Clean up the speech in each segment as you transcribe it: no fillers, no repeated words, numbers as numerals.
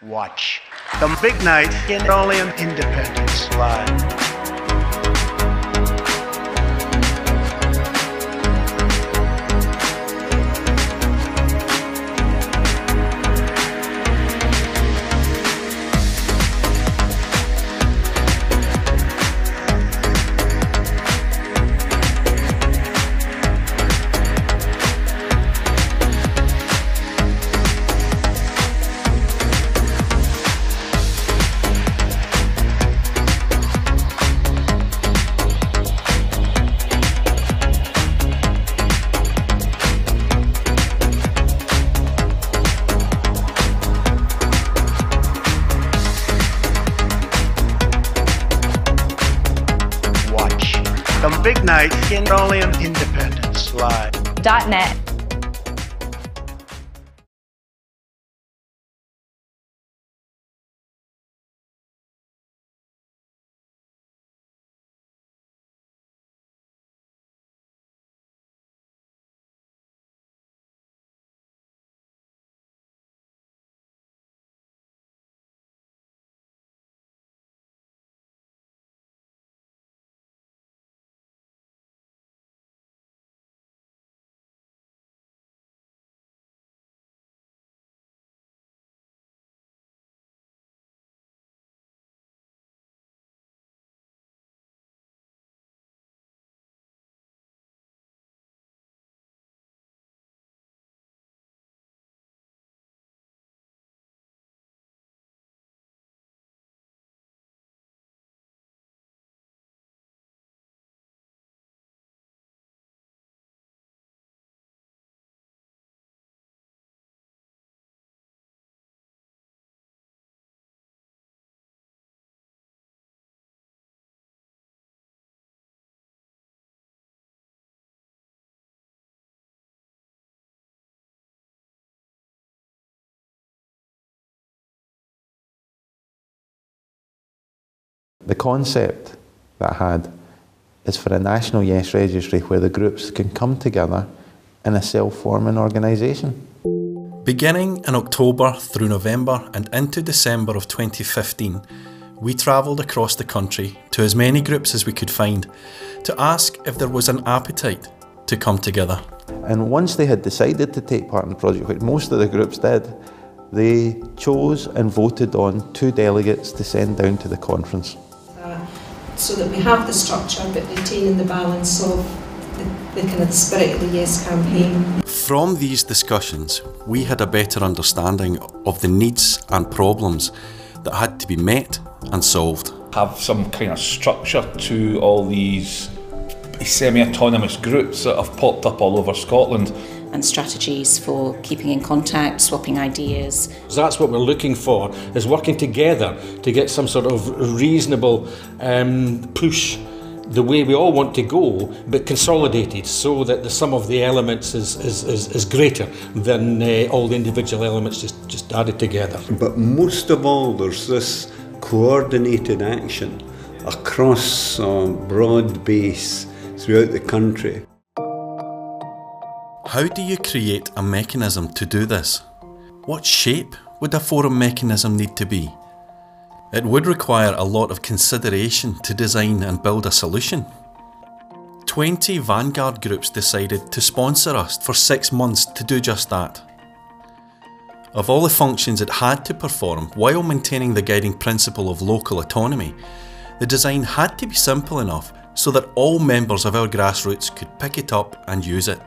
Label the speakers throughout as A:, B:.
A: Watch the big night in Australian independence live. The big night in Australian independence live.
B: .net.
C: The concept that I had is for a national yes registry where the groups can come together in a self-forming organisation.
D: Beginning in October through November and into December of 2015, we travelled across the country to as many groups as we could find to ask if there was an appetite to come together.
C: And once they had decided to take part in the project, which most of the groups did, they chose and voted on 2 delegates to send down to the conference.
E: So that we have the structure but retaining the balance of the kind of the spirit of the Yes campaign.
D: From these discussions, we had a better understanding of the needs and problems that had to be met and solved.
F: Have some kind of structure to all these semi-autonomous groups that have popped up all over Scotland.
G: And strategies for keeping in contact, swapping ideas.
H: That's what we're looking for, is working together to get some sort of reasonable push the way we all want to go, but consolidated so that the sum of the elements is greater than all the individual elements just added together.
I: But most of all, there's this coordinated action across a broad base throughout the country.
D: How do you create a mechanism to do this? What shape would a forum mechanism need to be? It would require a lot of consideration to design and build a solution. 20 vanguard groups decided to sponsor us for 6 months to do just that. Of all the functions it had to perform while maintaining the guiding principle of local autonomy, the design had to be simple enough so that all members of our grassroots could pick it up and use it.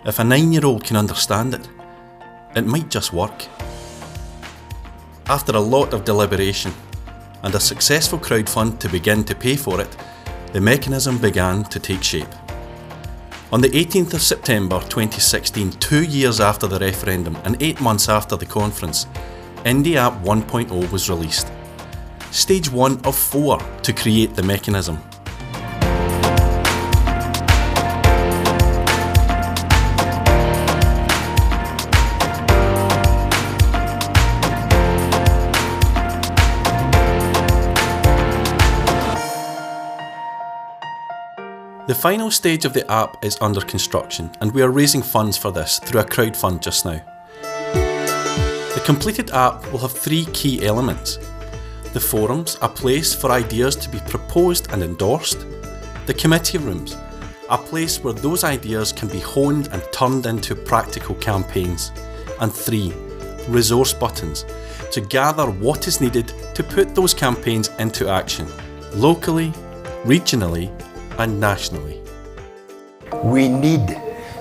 D: If a 9-year-old can understand it, it might just work. After a lot of deliberation and a successful crowdfund to begin to pay for it, the mechanism began to take shape. On the 18th of September 2016, 2 years after the referendum and 8 months after the conference, Indie App 1.0 was released. Stage 1 of 4 to create the mechanism. The final stage of the app is under construction and we are raising funds for this through a crowdfund just now. The completed app will have 3 key elements. The forums, a place for ideas to be proposed and endorsed. The committee rooms, a place where those ideas can be honed and turned into practical campaigns. And 3, resource buttons, to gather what is needed to put those campaigns into action, locally, regionally and nationally.
B: We need,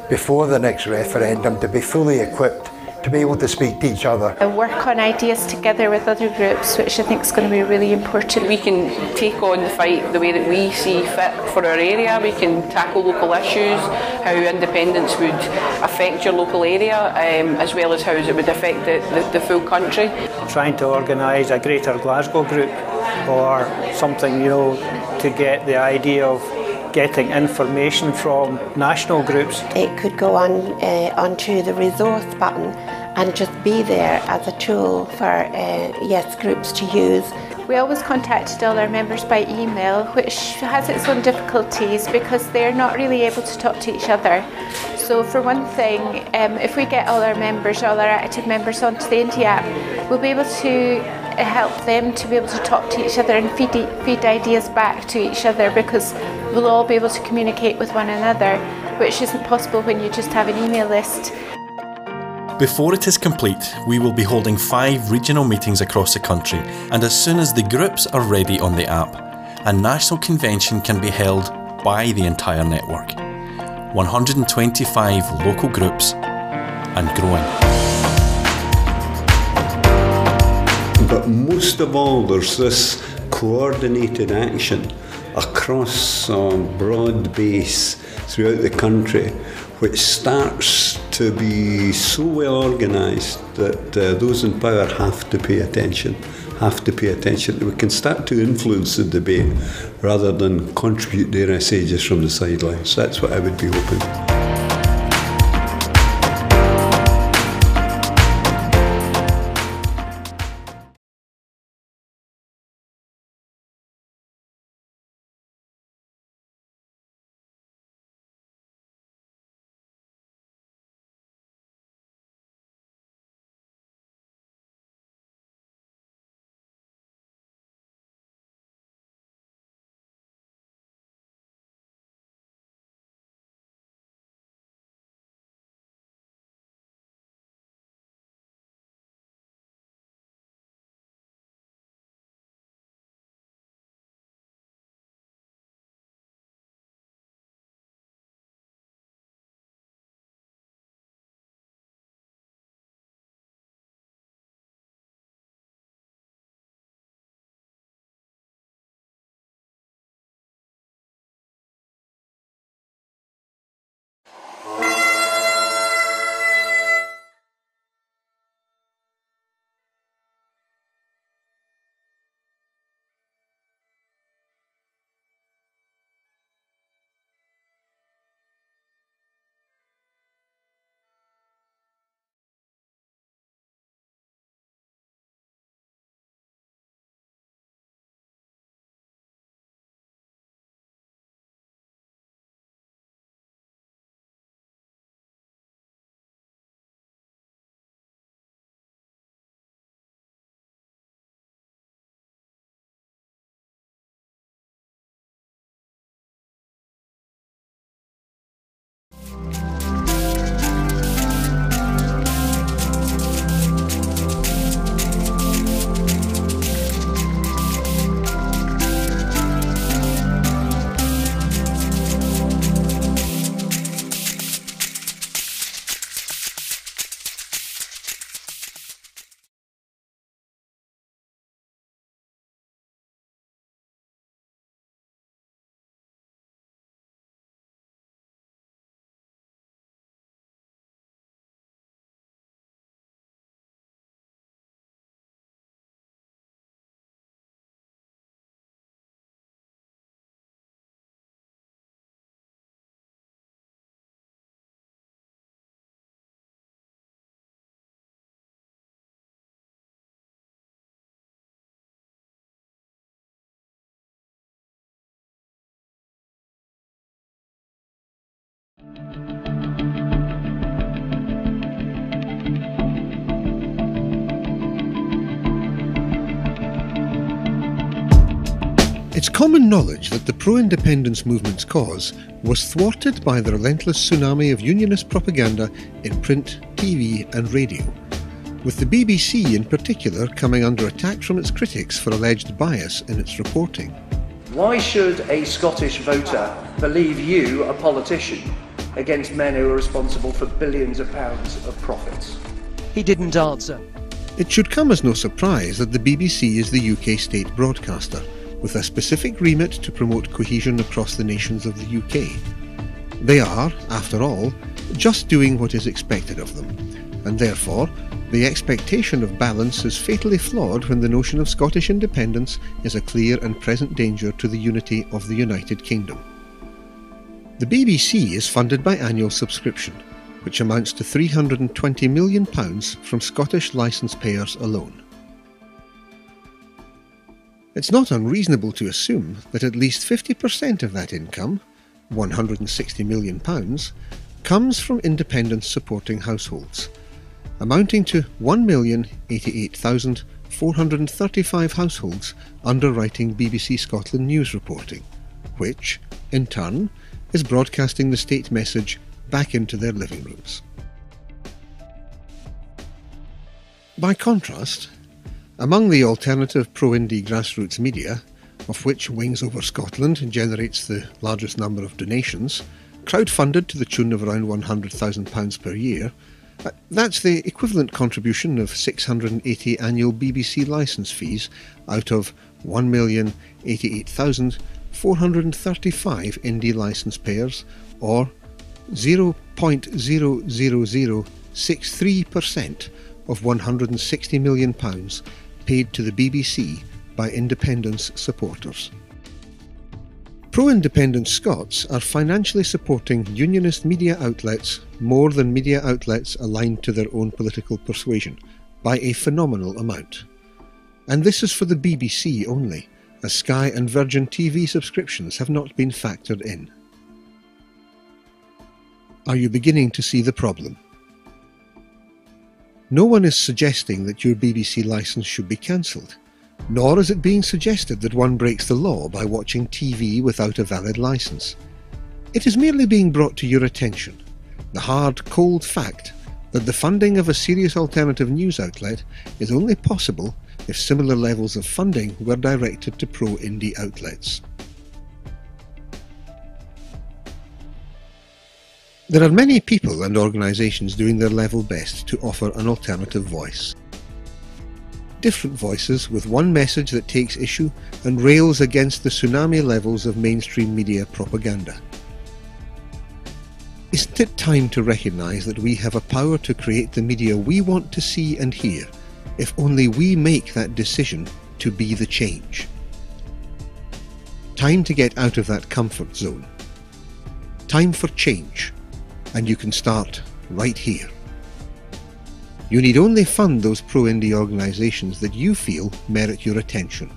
B: before the next referendum, to be fully equipped to be able to speak to each other.
J: And work on ideas together with other groups, which I think is going to be really important.
K: We can take on the fight the way that we see fit for our area. We can tackle local issues, how independence would affect your local area, as well as how it would affect the full country.
L: Trying to organise a greater Glasgow group or something, to get the idea of getting information from national groups.
M: It could go on onto the resource button and just be there as a tool for yes groups to use.
J: We always contacted all our members by email, which has its own difficulties because they're not really able to talk to each other. So for one thing, if we get all our active members onto the Indie app, we'll be able to help them to be able to talk to each other and feed ideas back to each other, because we'll all be able to communicate with one another, which isn't possible when you just have an email list.
D: Before it is complete, we will be holding 5 regional meetings across the country, and as soon as the groups are ready on the app, a national convention can be held by the entire network. 125 local groups and growing.
I: But most of all, there's this coordinated action across a broad base throughout the country, which starts to be so well organised that those in power have to pay attention. We can start to influence the debate rather than contribute their messages from the sidelines. That's what I would be hoping.
N: It's common knowledge that the pro-independence movement's cause was thwarted by the relentless tsunami of unionist propaganda in print, TV and radio, with the BBC in particular coming under attack from its critics for alleged bias in its reporting.
O: Why should a Scottish voter believe you, a politician, against men who are responsible for billions of pounds of profits?
P: He didn't answer.
N: It should come as no surprise that the BBC is the UK state broadcaster, with a specific remit to promote cohesion across the nations of the UK. They are, after all, just doing what is expected of them, and therefore the expectation of balance is fatally flawed when the notion of Scottish independence is a clear and present danger to the unity of the United Kingdom. The BBC is funded by annual subscription, which amounts to £320 million from Scottish licence payers alone. It's not unreasonable to assume that at least 50% of that income, £160 million, comes from independence supporting households, amounting to 1,088,435 households underwriting BBC Scotland news reporting, which, in turn, is broadcasting the state message back into their living rooms. By contrast, among the alternative pro-indie grassroots media, of which Wings Over Scotland generates the largest number of donations, crowd-funded to the tune of around £100,000 per year, that's the equivalent contribution of 680 annual BBC licence fees out of 1,088,435 indie licence payers, or 0.00063% of £160 million paid to the BBC by independence supporters. Pro-independence Scots are financially supporting unionist media outlets more than media outlets aligned to their own political persuasion, by a phenomenal amount. And this is for the BBC only, as Sky and Virgin TV subscriptions have not been factored in. Are you beginning to see the problem? No one is suggesting that your BBC licence should be cancelled, nor is it being suggested that one breaks the law by watching TV without a valid licence. It is merely being brought to your attention, the hard, cold fact that the funding of a serious alternative news outlet is only possible if similar levels of funding were directed to pro-indie outlets. There are many people and organisations doing their level best to offer an alternative voice. Different voices with one message that takes issue and rails against the tsunami levels of mainstream media propaganda. Isn't it time to recognise that we have a power to create the media we want to see and hear, if only we make that decision to be the change? Time to get out of that comfort zone. Time for change. And you can start right here. You need only fund those pro-indie organisations that you feel merit your attention.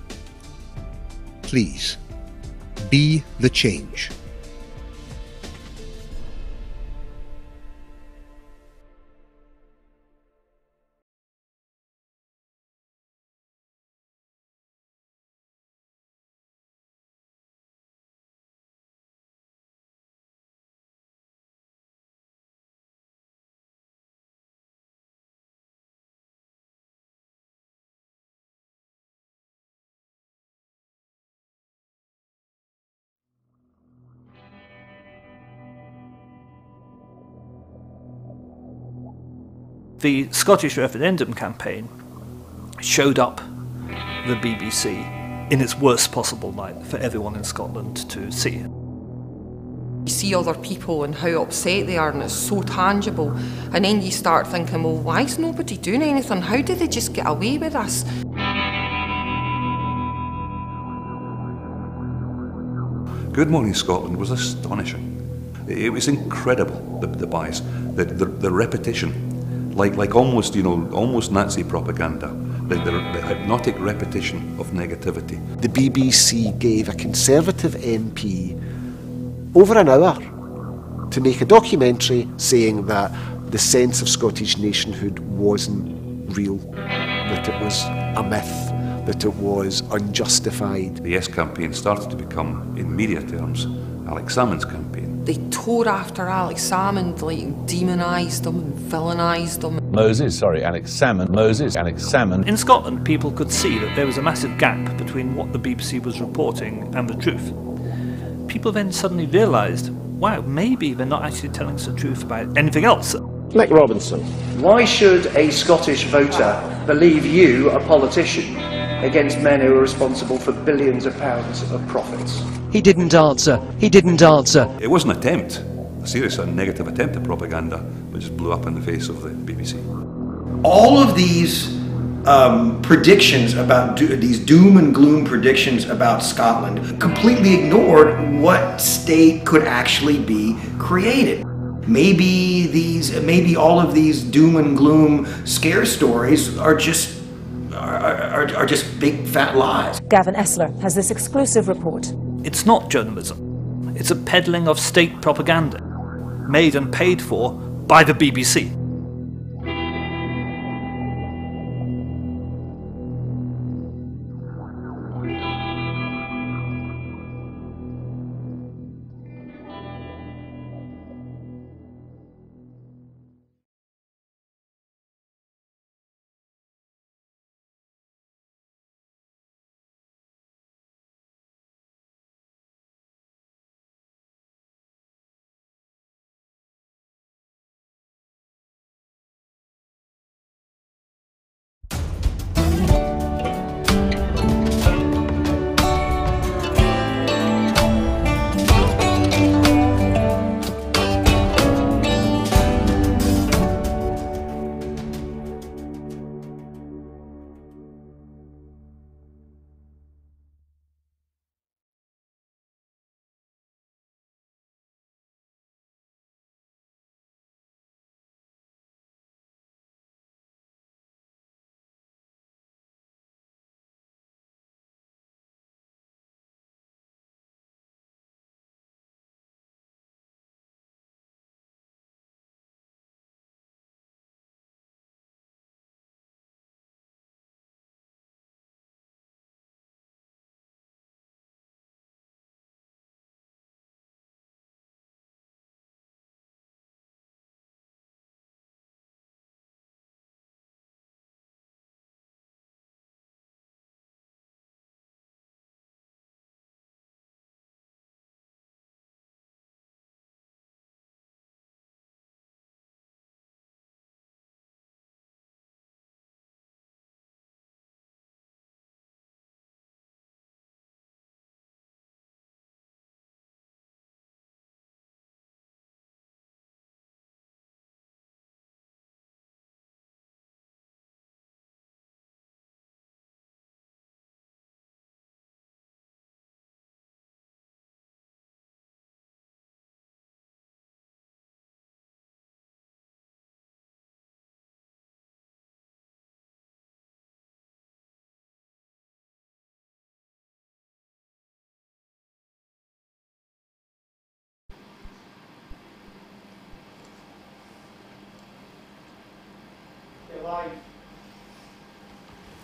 N: Please, be the change.
L: The Scottish referendum campaign showed up the BBC in its worst possible light for everyone in Scotland to see.
Q: You see other people and how upset they are, and it's so tangible, and then you start thinking, well, why is nobody doing anything? How did they just get away with this?
R: Good Morning Scotland was astonishing. It was incredible, the bias, the repetition. Like almost, almost Nazi propaganda, the hypnotic repetition of negativity.
S: The BBC gave a Conservative MP over an hour to make a documentary saying that the sense of Scottish nationhood wasn't real, that it was a myth, that it was unjustified.
R: The Yes campaign started to become, in media terms, Alex Salmond's campaign.
Q: They tore after Alex Salmond, like demonised him and villainised him.
P: Alex Salmond.
T: In Scotland, people could see that there was a massive gap between what the BBC was reporting and the truth. People then suddenly realised, wow, maybe they're not actually telling us the truth about anything else.
O: Nick Robinson. Why should a Scottish voter believe you, a politician, against men who are responsible for billions of pounds of profits?
U: He didn't answer. He didn't answer.
R: It was an attempt, a serious and negative attempt at propaganda, which just blew up in the face of the BBC.
V: All of these predictions about these doom and gloom predictions about Scotland completely ignored what state could actually be created. Maybe all of these doom and gloom scare stories are just big fat lies.
W: Gavin Essler has this exclusive report.
T: It's not journalism. It's a peddling of state propaganda, made and paid for by the BBC.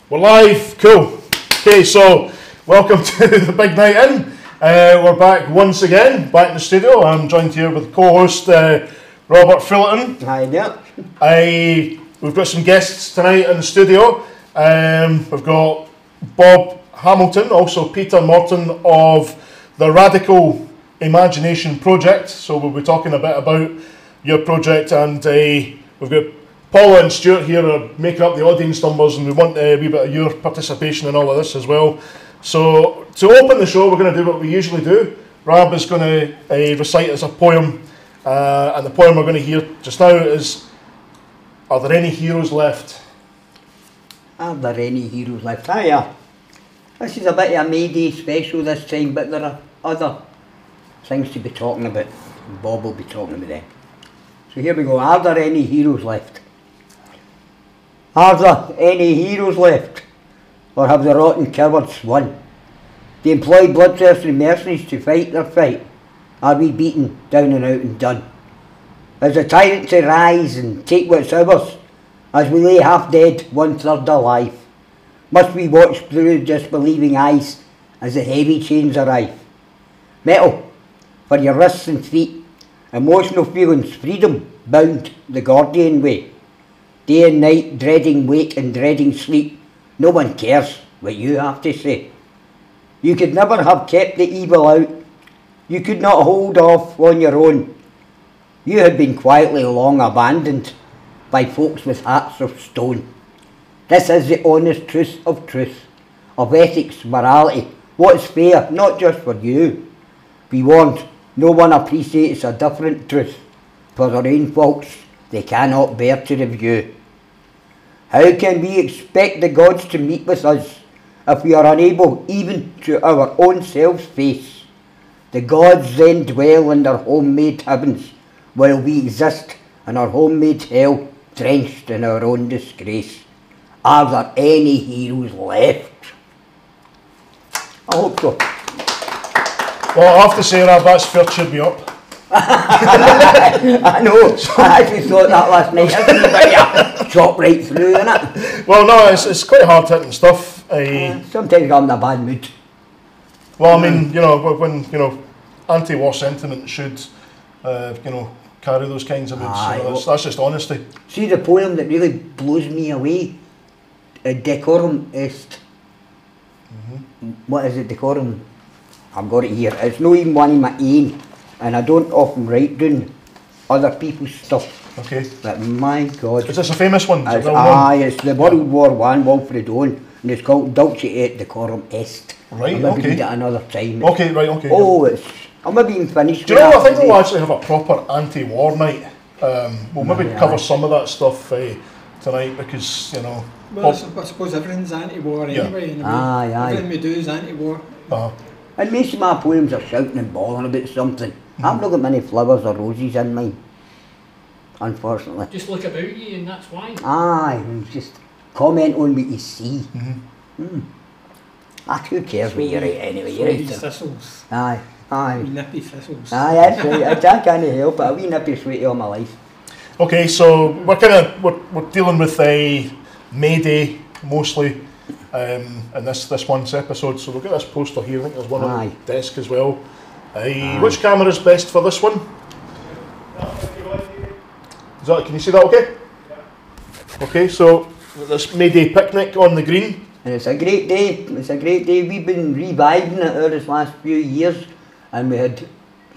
X: We're live, cool. Okay, so welcome to the big night in. We're back once again, back in the studio. I'm joined here with co-host Robert Fullerton.
Y: Hi there.
X: We've got some guests tonight in the studio. We've got Bob Hamilton, also Peter Morton of the Radical Imagination Project. So we'll be talking a bit about your project, and we've got Paula and Stuart here are making up the audience numbers, and we want a wee bit of your participation in all of this as well. So to open the show, we're going to do what we usually do. Rab is going to recite us a poem, and the poem we're going to hear just now is, "Are there any heroes left?"
Y: Are there any heroes left? Hiya. This is a bit of a May Day special this time, but there are other things to be talking about. Bob will be talking about them. So here we go. Are there any heroes left? Are there any heroes left? Or have the rotten cowards won? They employ bloodthirsty mercenaries to fight their fight. Are we beaten, down and out and done? Is the tyrant to rise and take what's ours, as we lay half dead, 1/3 alive? Must we watch through disbelieving eyes as the heavy chains arrive? Metal for your wrists and feet, emotional feelings, freedom bound the Gordian way. Day and night, dreading wake and dreading sleep. No one cares what you have to say. You could never have kept the evil out. You could not hold off on your own. You had been quietly long abandoned by folks with hearts of stone. This is the honest truth, of ethics, morality, what's fair, not just for you. Be warned, no one appreciates a different truth. For their own faults, they cannot bear to review. How can we expect the gods to meet with us if we are unable even to our own selves face? The gods then dwell in their homemade heavens, while we exist in our homemade hell, drenched in our own disgrace. Are there any heroes left? I hope so.
X: Well, I have to say, Rab, that's fair cheered me up.
Y: I know, I actually thought that last night. But chop right through, innit?
X: Well, no, it's quite hard hitting stuff.
Y: Sometimes I'm in a bad mood.
X: Well, I mean, you know, when anti-war sentiment should, carry those kinds of moods. That's just honesty.
Y: See, the poem that really blows me away, Decorum Est. What is it, Decorum? I've got it here. It's not even one of my own, and I don't often write down other people's stuff.
X: Okay.
Y: But my God.
X: Is this a famous one?
Y: It's the World War I, Wilfred Owen, and it's called Dulce et Decorum Est.
X: Right,
Y: I'll maybe read it another time.
X: Okay, right, okay.
Y: Oh, I'll maybe even finish.
X: Do you know what? I think we'll actually have a proper anti-war night. We'll maybe cover some of that stuff tonight because,
A: Well, I suppose everything's anti-war anyway. In a way. Everything we do is anti-war.
Y: And most of my poems are shouting and bawling about something. I've not got many flowers or roses in mine, unfortunately.
C: Just look about you and that's why.
Y: And just comment on what you see. Who cares what you write anyway? You write
A: thistles.
Y: Aye.
A: Wee nippy thistles.
Y: Aye, that's right. I can't help it. A wee nippy sweetie all my life.
X: Okay, so we're dealing with May Day mostly in this month's episode. So we've got this poster here. I think there's one on the desk as well. Which camera is best for this one? Can you see that okay? Okay, so this May Day picnic on the green.
Y: And it's a great day. It's a great day. We've been reviving it over this last few years, and we had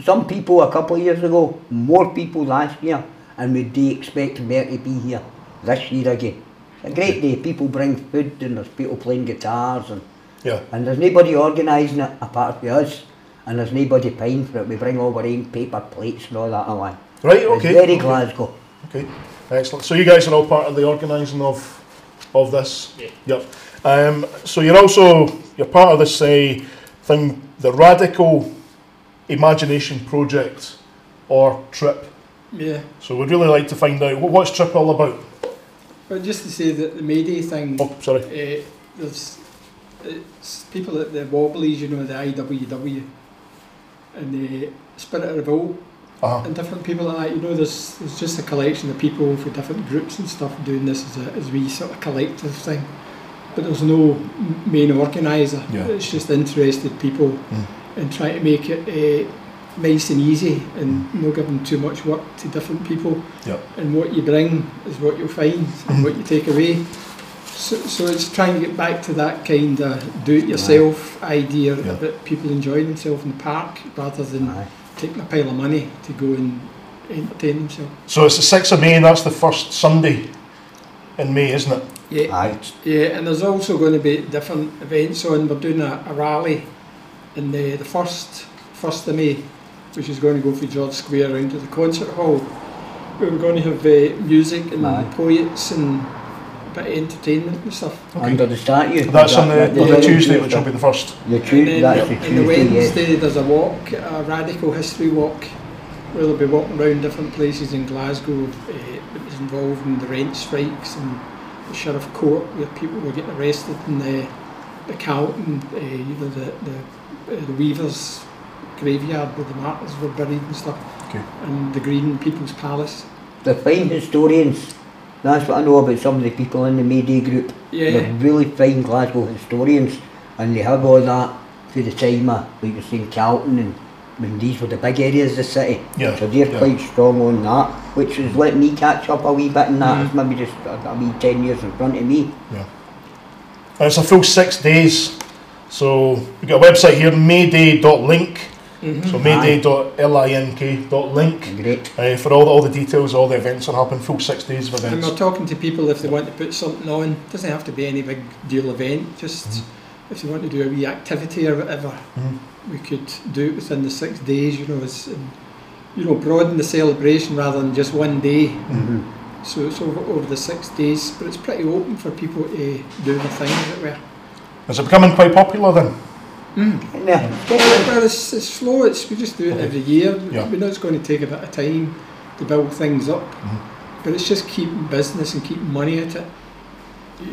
Y: some people a couple of years ago, more people last year, and we do expect more to be here this year again. It's a great day. People bring food, and there's people playing guitars, and there's nobody organising it apart from us, and there's nobody paying for it. We bring all our own paper plates and all that along.
X: Right. Okay.
Y: It's very Glasgow.
X: Okay. Excellent. So you guys are all part of the organising of this. Yeah. Yep. So you're part of this thing, the Radical Imagination Project, or TRIP.
A: Yeah.
X: So we'd really like to find out what's TRIP all about.
A: Well, just to say that the May Day thing.
X: Oh, sorry.
A: There's people at the Wobblies, the IWW, and the Spirit of Revolt, and different people like that. There's just a collection of people for different groups and stuff doing this as we sort of collective thing. But there's no main organiser. It's just interested people and trying to make it nice and easy and not giving too much work to different people. And what you bring is what you'll find and what you take away. So it's trying to get back to that kind of do-it-yourself idea about people enjoying themselves in the park rather than taking a pile of money to go and entertain themselves.
X: So it's the 6th of May and that's the first Sunday in May, isn't it?
A: Yeah, and there's also going to be different events on. We're doing a rally in the 1st of May, which is going to go from George Square around to the concert hall. We're going to have music and poets and a bit of entertainment and stuff.
Y: Under the statue.
X: That's on the Tuesday, which will be the 1st.
Y: The Tuesday,
A: and the Wednesday there's a walk, a radical history walk, where they'll be walking around different places in Glasgow that was involved in the rent strikes and the Sheriff Court, where people were getting arrested, and the Carlton, the Weavers graveyard where the martyrs were buried and stuff, and the Green People's Palace.
Y: The fine historians That's what I know about some of the people in the Mayday group.
A: Yeah.
Y: They're really fine Glasgow historians, and they have all that through the time of, like you're saying, Carlton, and when these were the big areas of the city.
X: Yeah.
Y: So they're quite strong on that, which has let me catch up a wee bit in that. It's maybe just a wee 10 years in front of me.
X: Yeah. And it's a full 6 days. So we've got a website here, mayday.link. So mayday.link.link.
Y: Great.
X: For all the details, all the events are happening, full 6 days of
A: And
X: events.
A: we're talking to people if they want to put something on. It doesn't have to be any big deal event, just if they want to do a wee activity or whatever, we could do it within the 6 days, you know, broaden the celebration rather than just one day. So it's over the 6 days, but it's pretty open for people to do the thing, as it were.
X: Is it becoming quite popular then?
Y: Yeah.
A: Well, it's slow. We just do it every year. We know it's going to take a bit of time to build things up, but it's just keeping business and keeping money at it.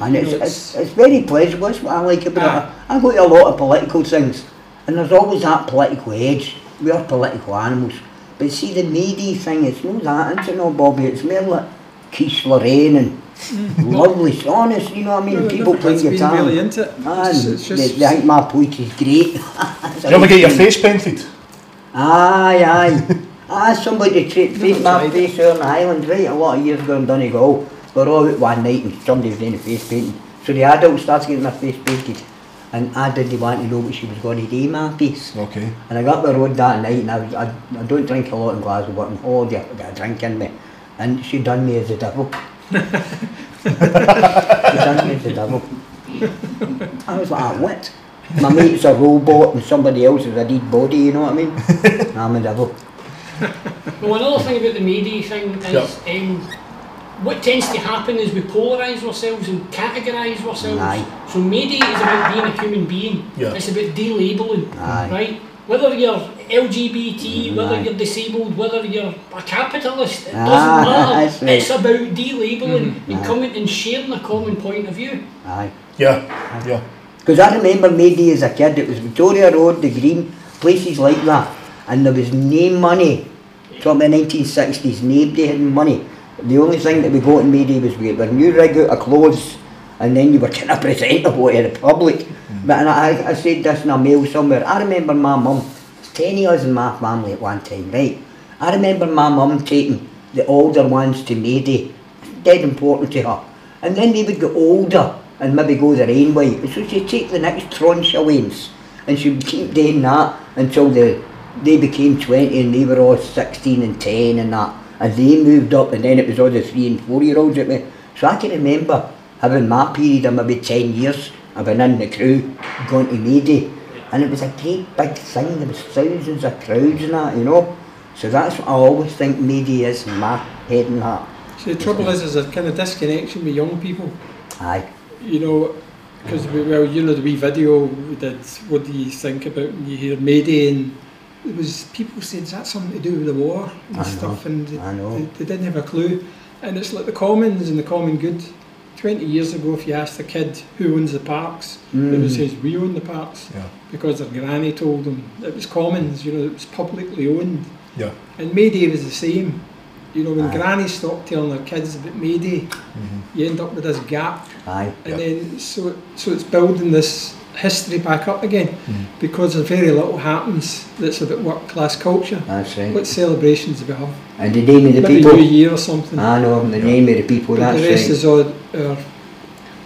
Y: And it's very pleasurable. That's what I like about it. I go to a lot of political things, and there's always that political edge. We are political animals. But see, the Mayday thing, it's not that, it's not, Bobby. It's more like Quiche Lorraine and lovely, honest, you know what I mean? People playing guitar.
A: Really into it.
Y: And they think my voice is great.
X: Do you ever get your face painted?
Y: Aye. Somebody painted my face there in the Highlands right a lot of years ago in Donegal. We were all out one night and somebody was doing a face painting. So the adult started getting my face painted. And I didn't want to know what she was going to do my face.
X: Okay.
Y: And I got up the road that night, and I don't drink a lot in Glasgow, but on holiday I got a drink in me. And she done me as the devil. She done me as the devil. I was like, what? My mate's a robot and somebody else is a dead body, you know what I mean? I'm a devil.
C: Well, another thing about the Mayday thing is what tends to happen is we polarise ourselves and categorise ourselves.
Y: Aye.
C: So Mayday is about being a human being.
X: Yeah.
C: It's about delabelling,
Y: Aye.
C: right? Whether you're LGBT, whether
Y: Aye.
C: you're disabled, whether you're a capitalist, it doesn't
Y: That's
C: matter.
Y: right.
C: It's about delabelling and coming and sharing a common point of view.
Y: Aye.
X: Yeah.
Y: Because I remember Mayday as a kid, it was Victoria Road, the Green, places like that. And there was no money. Talking about the 1960s, nobody had money. The only thing that we got in Mayday was we got a new rig out of clothes, and then you were kind of presentable to the public. But I said this in a mail somewhere. I remember my mum, there's 10 of us in my family at one time, right? I remember my mum taking the older ones to Mayday, dead important to her. And then they would get older and maybe go their own way. So she'd take the next tranche of ones, and she would keep doing that until they became 20 and they were all 16 and 10 and that. And they moved up, and then it was all the 3 and 4 year olds at me. So I can remember having my period of maybe 10 years. I've been in the crew, going to Mayday, and it was a great big thing. There was thousands of crowds and that, you know. So that's what I always think Mayday is in my head and heart.
A: See, the trouble is there's a kind of disconnection with young people.
Y: Aye.
A: You know, because the wee video we did, what do you think about when you hear Mayday, and it was people saying, is that something to do with the war and stuff, and they didn't have a clue. And it's like the commons and the common good. 20 years ago, if you asked a kid who owns the parks, they would say, we own the parks, because their granny told them. It was commons, you know, it was publicly owned.
X: Yeah.
A: And Mayday was the same. You know, when grannies stopped telling their kids about Mayday, you end up with this gap.
Y: Aye.
A: And then, so it's building this history back up again, because very little happens that's about work class culture.
Y: That's right.
A: What celebrations do we have?
Y: And the name of the
A: maybe
Y: people.
A: New Year or something.
Y: I know, the name of the people,
A: But
Y: that's
A: the rest
Y: right.
A: is all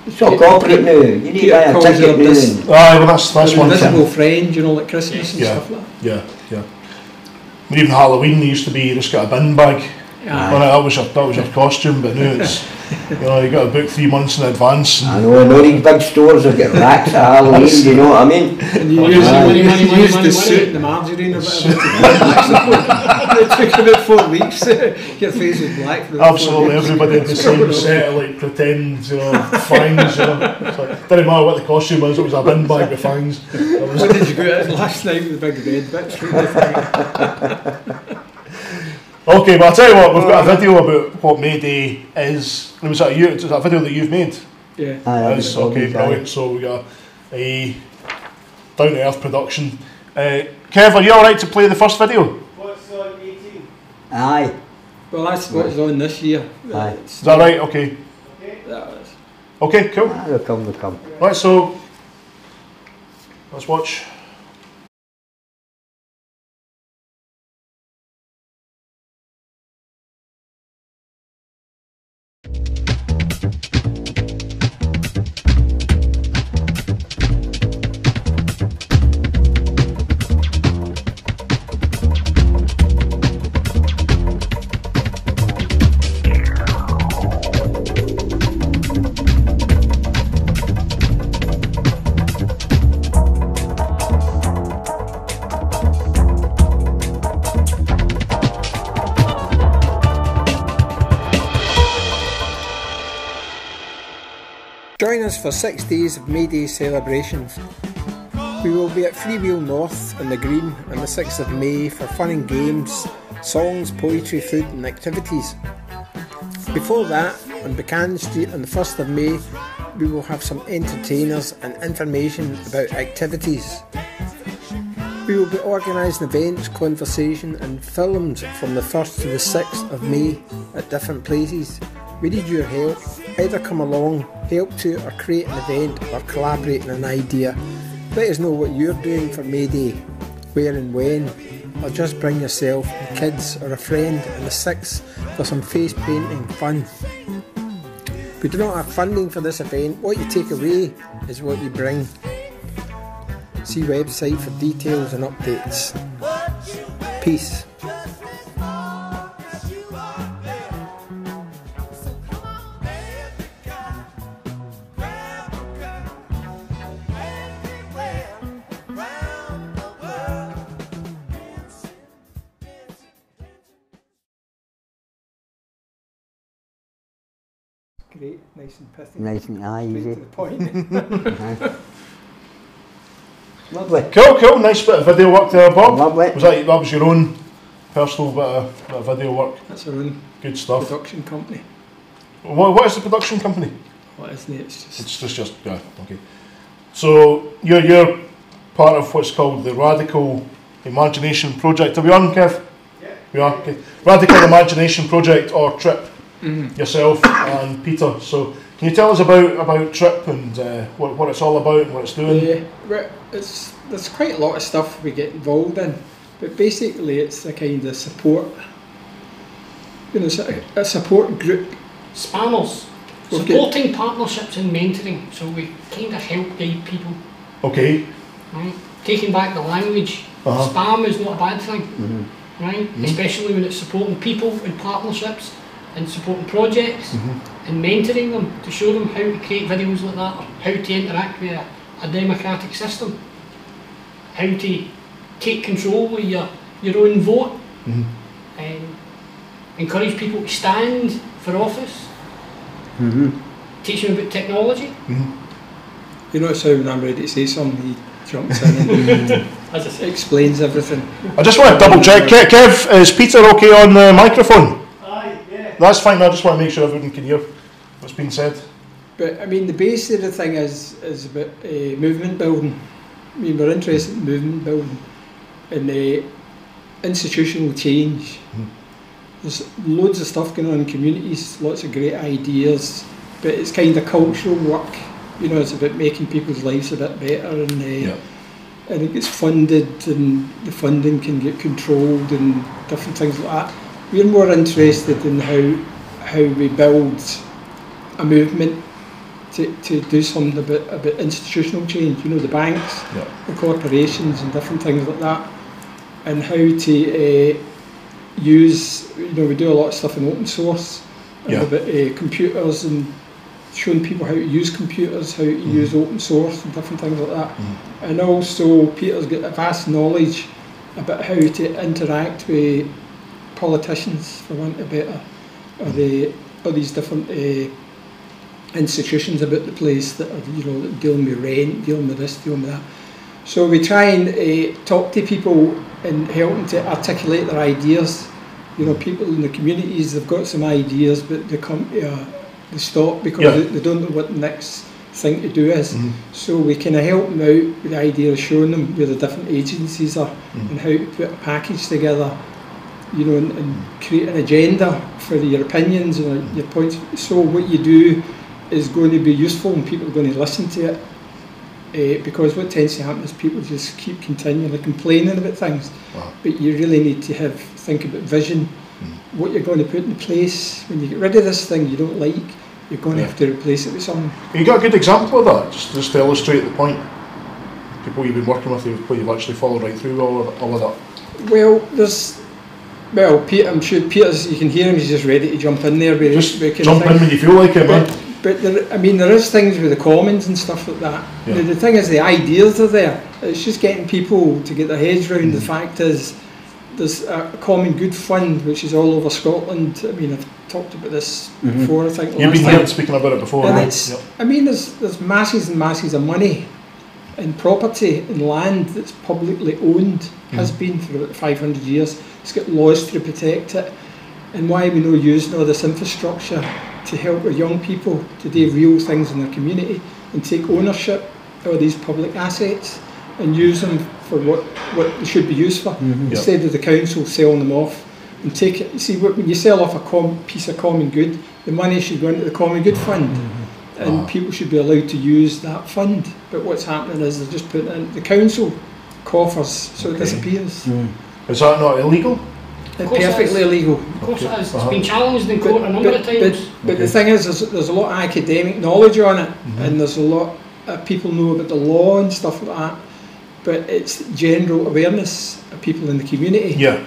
Y: it's all corporate now. You need to buy a ticket now.
X: Aye, well that's one
A: invisible
X: thing.
A: friend, you know, like Christmas and stuff like that.
X: Yeah. I mean, even Halloween, they used to be, you just got a bin bag. Well, that was your costume, but now it's, you know, you got to book 3 months in advance.
Y: I know, and all these big stores have got racks at Halloween, do you know what I mean?
A: And you use the suit and the margarine or whatever. It took about 4 weeks. Your face was black for about 4
X: Absolutely,
A: weeks.
X: everybody had the same set of like pretend, you know, fangs, you know. It's like, didn't matter what the costume was, it was a bin bag with fangs.
A: What did you go out last night with the big red bits?
X: Okay, but I'll tell you what, we've got a video about what Mayday is. Was that is that a video that you've made?
A: Yeah.
X: It is, okay, brilliant. So we got a down to earth production. Kev, are you alright to play the first video?
Y: Aye.
A: Well, that's what's on this year.
V: Aye. Is that right? Okay.
A: That is.
V: Okay, cool.
Y: They'll come.
V: Right, so let's watch.
B: Join us for 6 days of May Day celebrations. We will be at Freewheel North on the Green on the 6th of May for fun and games, songs, poetry, food and activities. Before that, on Buchanan Street on the 1st of May, we will have some entertainers and information about activities. We will be organising events, conversation and films from the 1st to the 6th of May at different places. We need your help. Either come along, help to or create an event or collaborate on an idea. Let us know what you're doing for May Day, where and when, or just bring yourself, kids or a friend on the 6th for some face painting fun. We do not have funding for this event. What you take away is what you bring. See website for details and updates. Peace.
A: Great, nice and pithy.
Y: Nice and
A: Straight
Y: easy.
A: to the point.
Y: Lovely.
V: Cool. Nice bit of video work there, Bob.
Y: Lovely.
V: That was your own personal bit of video work?
A: That's our own
V: good stuff.
A: Production company.
V: What is the production company?
A: What isn't it? It's
V: just yeah, okay. So you're part of what's called the Radical Imagination Project. Are we on, Kev? Yeah. We are. Okay. Radical Imagination Project, or TRIP. Yourself and Peter. So can you tell us about TRIP and what it's all about and what it's doing?
A: There's quite a lot of stuff we get involved in, but basically it's a kind of support. It's a support group.
C: Spammers. Supporting partnerships and mentoring. So we kind of help guide people.
V: Okay.
C: Right. Taking back the language. Spam is not a bad thing. Right. Especially when it's supporting people in partnerships and supporting projects and mentoring them to show them how to create videos like that, or how to interact with a democratic system, how to take control of your own vote, and encourage people to stand for office, teach them about technology.
A: You notice how when I'm ready to say something, he jumps in and explains everything.
V: I just want to double check. Kev, is Peter okay on the microphone? That's fine. I just want to make sure everyone can hear what's being said.
A: But I mean, the base of the thing is about movement building. I mean, we're interested in movement building and institutional change. There's loads of stuff going on in communities, lots of great ideas, but it's kind of cultural work. You know, it's about making people's lives a bit better, and I think it's funded, and the funding can get controlled and different things like that. We're more interested in how we build a movement to do something about institutional change. You know, the banks, the corporations, and different things like that, and how to use. You know, we do a lot of stuff in open source about computers and showing people how to use computers, how to use open source and different things like that. And also, Peter's got a vast knowledge about how to interact with politicians, for want of better, or these different institutions about the place that are, you know, dealing with rent, dealing with this, dealing with that. So we try and talk to people and help them to articulate their ideas. You know, people in the communities, they've got some ideas, but they come to they stop because they don't know what the next thing to do is. So we kind of help them out with the idea of showing them where the different agencies are and how to put a package together you know, and create an agenda for your opinions and your points. So what you do is going to be useful and people are going to listen to it. Because what tends to happen is people just keep continually complaining about things, but you really need to think about vision, what you're going to put in place. When you get rid of this thing you don't like, you're going to have to replace it with something.
X: You got a good example of that, just to illustrate the point? People you've been working with, you've actually followed right through all of that?
A: Well, Peter, I'm sure Peter's, you can hear him, he's just ready to jump in there.
X: Just jump in when you feel like it, man.
A: But there is things with the commons and stuff like that.
X: Yeah.
A: The thing is, the ideas are there. It's just getting people to get their heads around. The fact is, there's a common good fund which is all over Scotland. I mean, I've talked about this before. I think
X: you've been here speaking about it before.
A: And I mean, there's masses and masses of money in property and land that's publicly owned. Has been for about 500 years. It's got laws to protect it. And why are we not using all this infrastructure to help our young people to do real things in their community and take ownership of these public assets and use them for what they should be used for, instead of the council selling them off and take it. You see, when you sell off a piece of common good, the money should go into the common good fund, and people should be allowed to use that fund. But what's happening is they're just putting it in the council coffers, so it disappears.
X: Is that not illegal?
A: Perfectly illegal.
C: Of course it is. It's been challenged in court a number of times.
A: But the thing is, there's a lot of academic knowledge on it, and there's a lot of people know about the law and stuff like that, but it's general awareness of people in the community.
X: Yeah.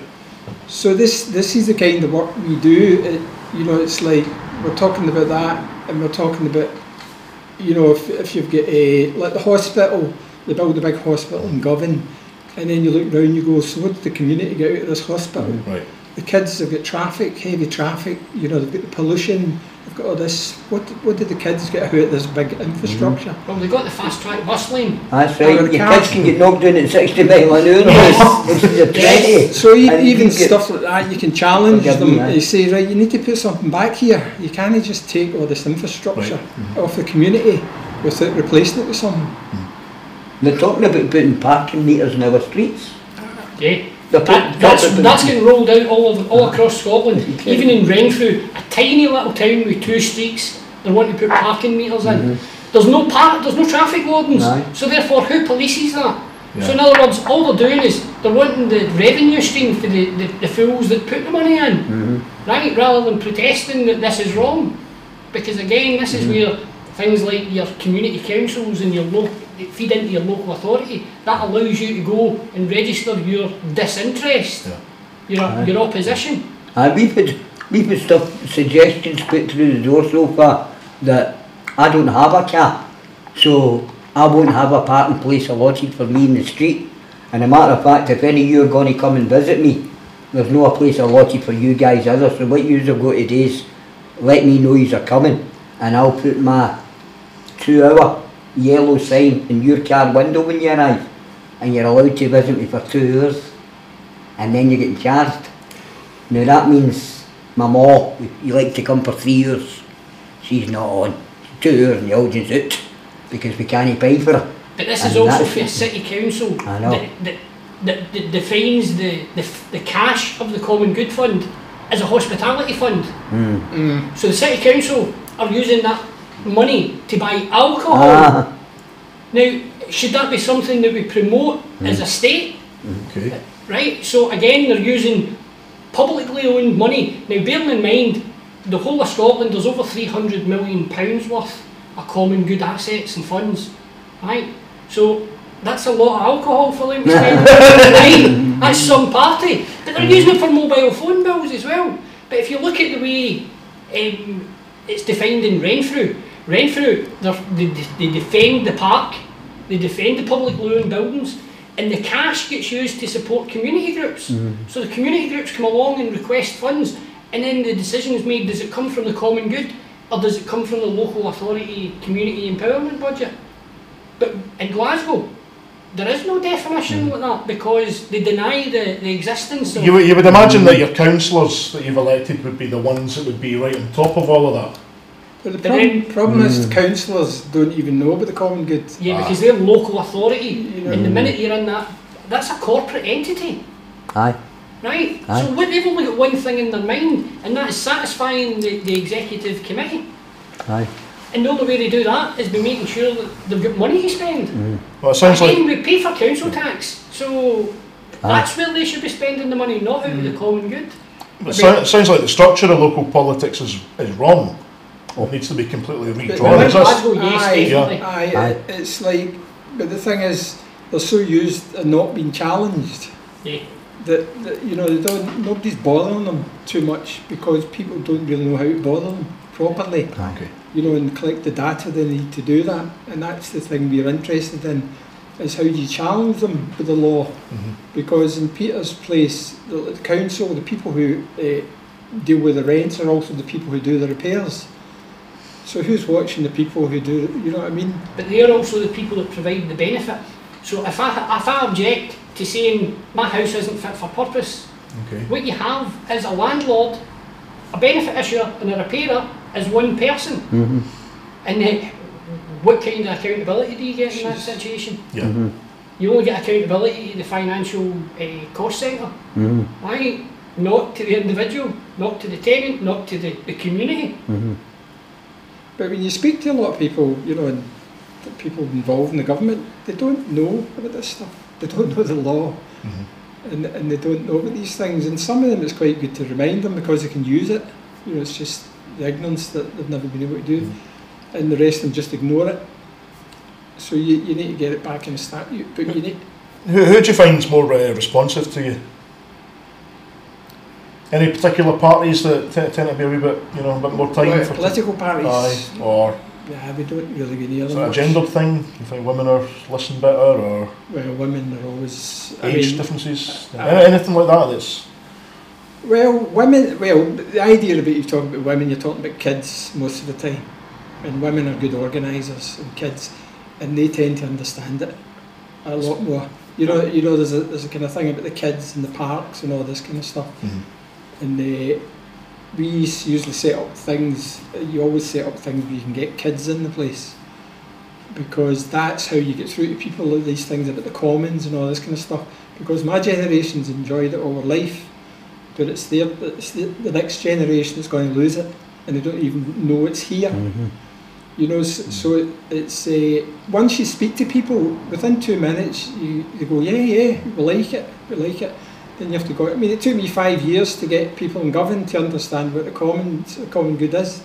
A: So this is the kind of work we do. You know, it's like we're talking about that, and we're talking about, you know, if you've got like the hospital, they build a big hospital in Govan, and then you look around, you go, so what did the community get out of this hospital?
X: Right.
A: The kids have got traffic, heavy traffic, you know, they've got the pollution, they've got all this. What did the kids get out of this big infrastructure?
C: Well, they got the fast track bus lane.
Y: That's right, your kids can get knocked down at 60 mile an hour instead of 20.
A: So even stuff like that, you can challenge them. You say, right, you need to put something back here. You can't just take all this infrastructure off the community without replacing it with something.
Y: They're talking about putting parking meters in our streets.
C: Yeah. That's getting rolled out all across Scotland. Even in Renfrew, a tiny little town with 2 streets, they want to put parking meters in. There's no traffic wardens, so therefore who polices that? Yeah. So in other words, all they're doing is they're wanting the revenue stream for the fools that put the money in, right? Rather than protesting that this is wrong, because again, this is where things like your community councils and your feed into your local authority. That allows you to go and register your disinterest, your opposition.
Y: We put suggestions put through the door so far that I don't have a car, so I won't have a parking place allotted for me in the street. And a matter of fact, if any of you are going to come and visit me, there's no place allotted for you guys either. So what you've got to do is let me know you're coming, and I'll put my 2-hour yellow sign in your car window when you arrive, and you're allowed to visit me for 2 hours, and then you're getting charged. Now that means my ma, you like to come for 3 hours, she's not on. 2 hours and the audience out, because we can't pay for her.
C: But this is also for a city council that defines the cash of the common good fund as a hospitality fund. So the city council are using that money to buy alcohol. Now, should that be something that we promote as a state? Right, so again, they're using publicly owned money. Now, bearing in mind, the whole of Scotland, there's over £300 million worth of common good assets and funds, right? So that's a lot of alcohol for them to spend, right? That's some party. But they're using it for mobile phone bills as well. But if you look at the way it's defined in Renfrew, they defend the park, they defend the publicly owned buildings, and the cash gets used to support community groups. So the community groups come along and request funds, and then the decision is made, does it come from the common good, or does it come from the local authority community empowerment budget? But in Glasgow, there is no definition like that, because they deny the existence of...
X: You would imagine that your councillors that you've elected would be the ones that would be right on top of all of that.
A: But the problem is the councillors don't even know about the common good.
C: Yeah, because they're local authority, and the minute you're in that, that's a corporate entity.
Y: Aye.
C: right?
S: Aye.
C: So they've only got one thing in their mind, and that is satisfying the executive committee.
S: Aye.
C: And the only way they do that is by making sure that they've got money to spend.
X: Well, it sounds
C: Again,
X: like
C: we pay for council tax, so that's where they should be spending the money, not out of the common good.
X: it sounds like the structure of local politics is wrong. It needs to be completely redrawn. Is this?
A: Aye, it's like, but the thing is, they're so used and not being challenged.
C: Yeah.
A: That you know, nobody's bothering them too much because people don't really know how to bother them properly.
X: Okay.
A: You know, and collect the data they need to do that, and that's the thing we're interested in, is how you challenge them with the law. Because in Peter's place, the council, the people who deal with the rents are also the people who do the repairs. So who's watching the people who do, you know what I mean?
C: But they're also the people that provide the benefit. So if I object to saying my house isn't fit for purpose, what you have is a landlord, a benefit issuer and a repairer as one person. And then what kind of accountability do you get in that situation? You only get accountability to the financial cost centre, right? Not to the individual, not to the tenant, not to the community.
A: But when you speak to a lot of people, you know, and the people involved in the government, they don't know about this stuff. They don't know the law, and they don't know about these things. And some of them, it's quite good to remind them because they can use it. You know, it's just the ignorance that they've never been able to do, and the rest of them just ignore it. So you need to get it back in the statute. But you need.
X: Who do you find is more responsive to you? Any particular parties that tend to be a wee bit, you know, a bit more time for
A: political parties?
X: Aye, or
A: yeah, we don't really get near them.
X: Is it a gendered thing? You think women are listening better, or
A: well, women are always
X: age differences? Anything like that? That's
A: well, women. Well, the idea about you talking about women, you're talking about kids most of the time, and women are good organisers and kids, and they tend to understand it a lot more. You know, there's a kind of thing about the kids in the parks and all this kind of stuff. And we usually set up things, you always set up things where you can get kids in the place, because that's how you get through to people, these things about the commons and all this kind of stuff, because my generation's enjoyed it all their life, but it's the next generation that's going to lose it, and they don't even know it's here. You know, so it's once you speak to people, within 2 minutes, you go, yeah, we like it. Then you have to go. I mean, it took me 5 years to get people in government to understand what the common good is.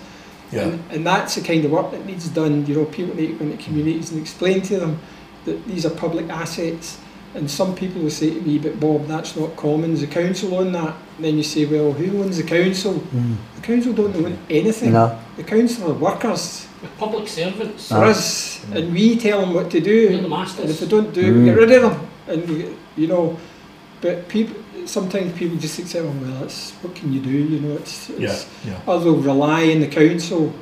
A: And that's the kind of work that needs done. You know, people need to go into communities and explain to them that these are public assets. And some people will say to me, but Bob, that's not commons, the council own that. And then you say, well, who owns the council? The council don't own anything.
S: No.
A: The council are workers.
C: We're public servants.
A: For us. And we tell them what to do.
C: We're the masters.
A: And if they don't do it, we get rid of them. And, you know, but sometimes people just accept, well, what can you do? You know, it's others will rely on the council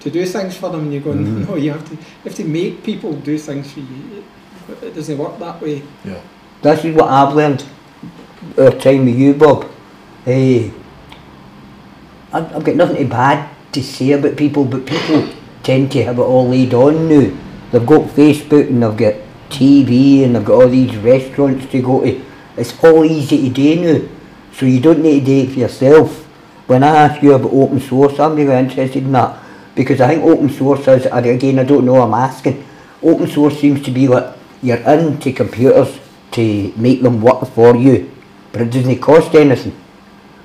A: to do things for them, and you're going, no, you have to make people do things for you. It doesn't work that way.
S: This is what I've learned our time with you, Bob. I've got nothing bad to say about people, but people tend to have it all laid on now. They've got Facebook and they've got TV and they've got all these restaurants to go to. It's all easy to do now, so you don't need to do it for yourself. When I ask you about open source, I'm really interested in that, because I think open source is, again, I don't know, I'm asking, open source seems to be like you're into computers to make them work for you, but it doesn't cost anything.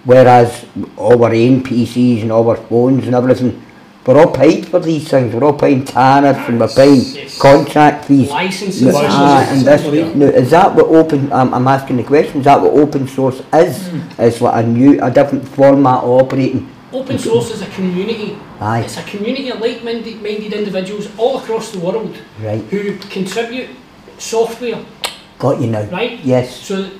S: Whereas all our NPCs and all our phones and everything, we're all paid for these things. We're all paying tariffs and we're paying contract fees.
C: Licenses.
S: And this, now, is that what open? I'm asking the question. Is that what open source is? It's like a different format of operating.
C: Open source is a community.
S: Aye.
C: It's a community of like-minded individuals all across the world who contribute software.
S: Got you now.
C: Right.
S: Yes.
C: So,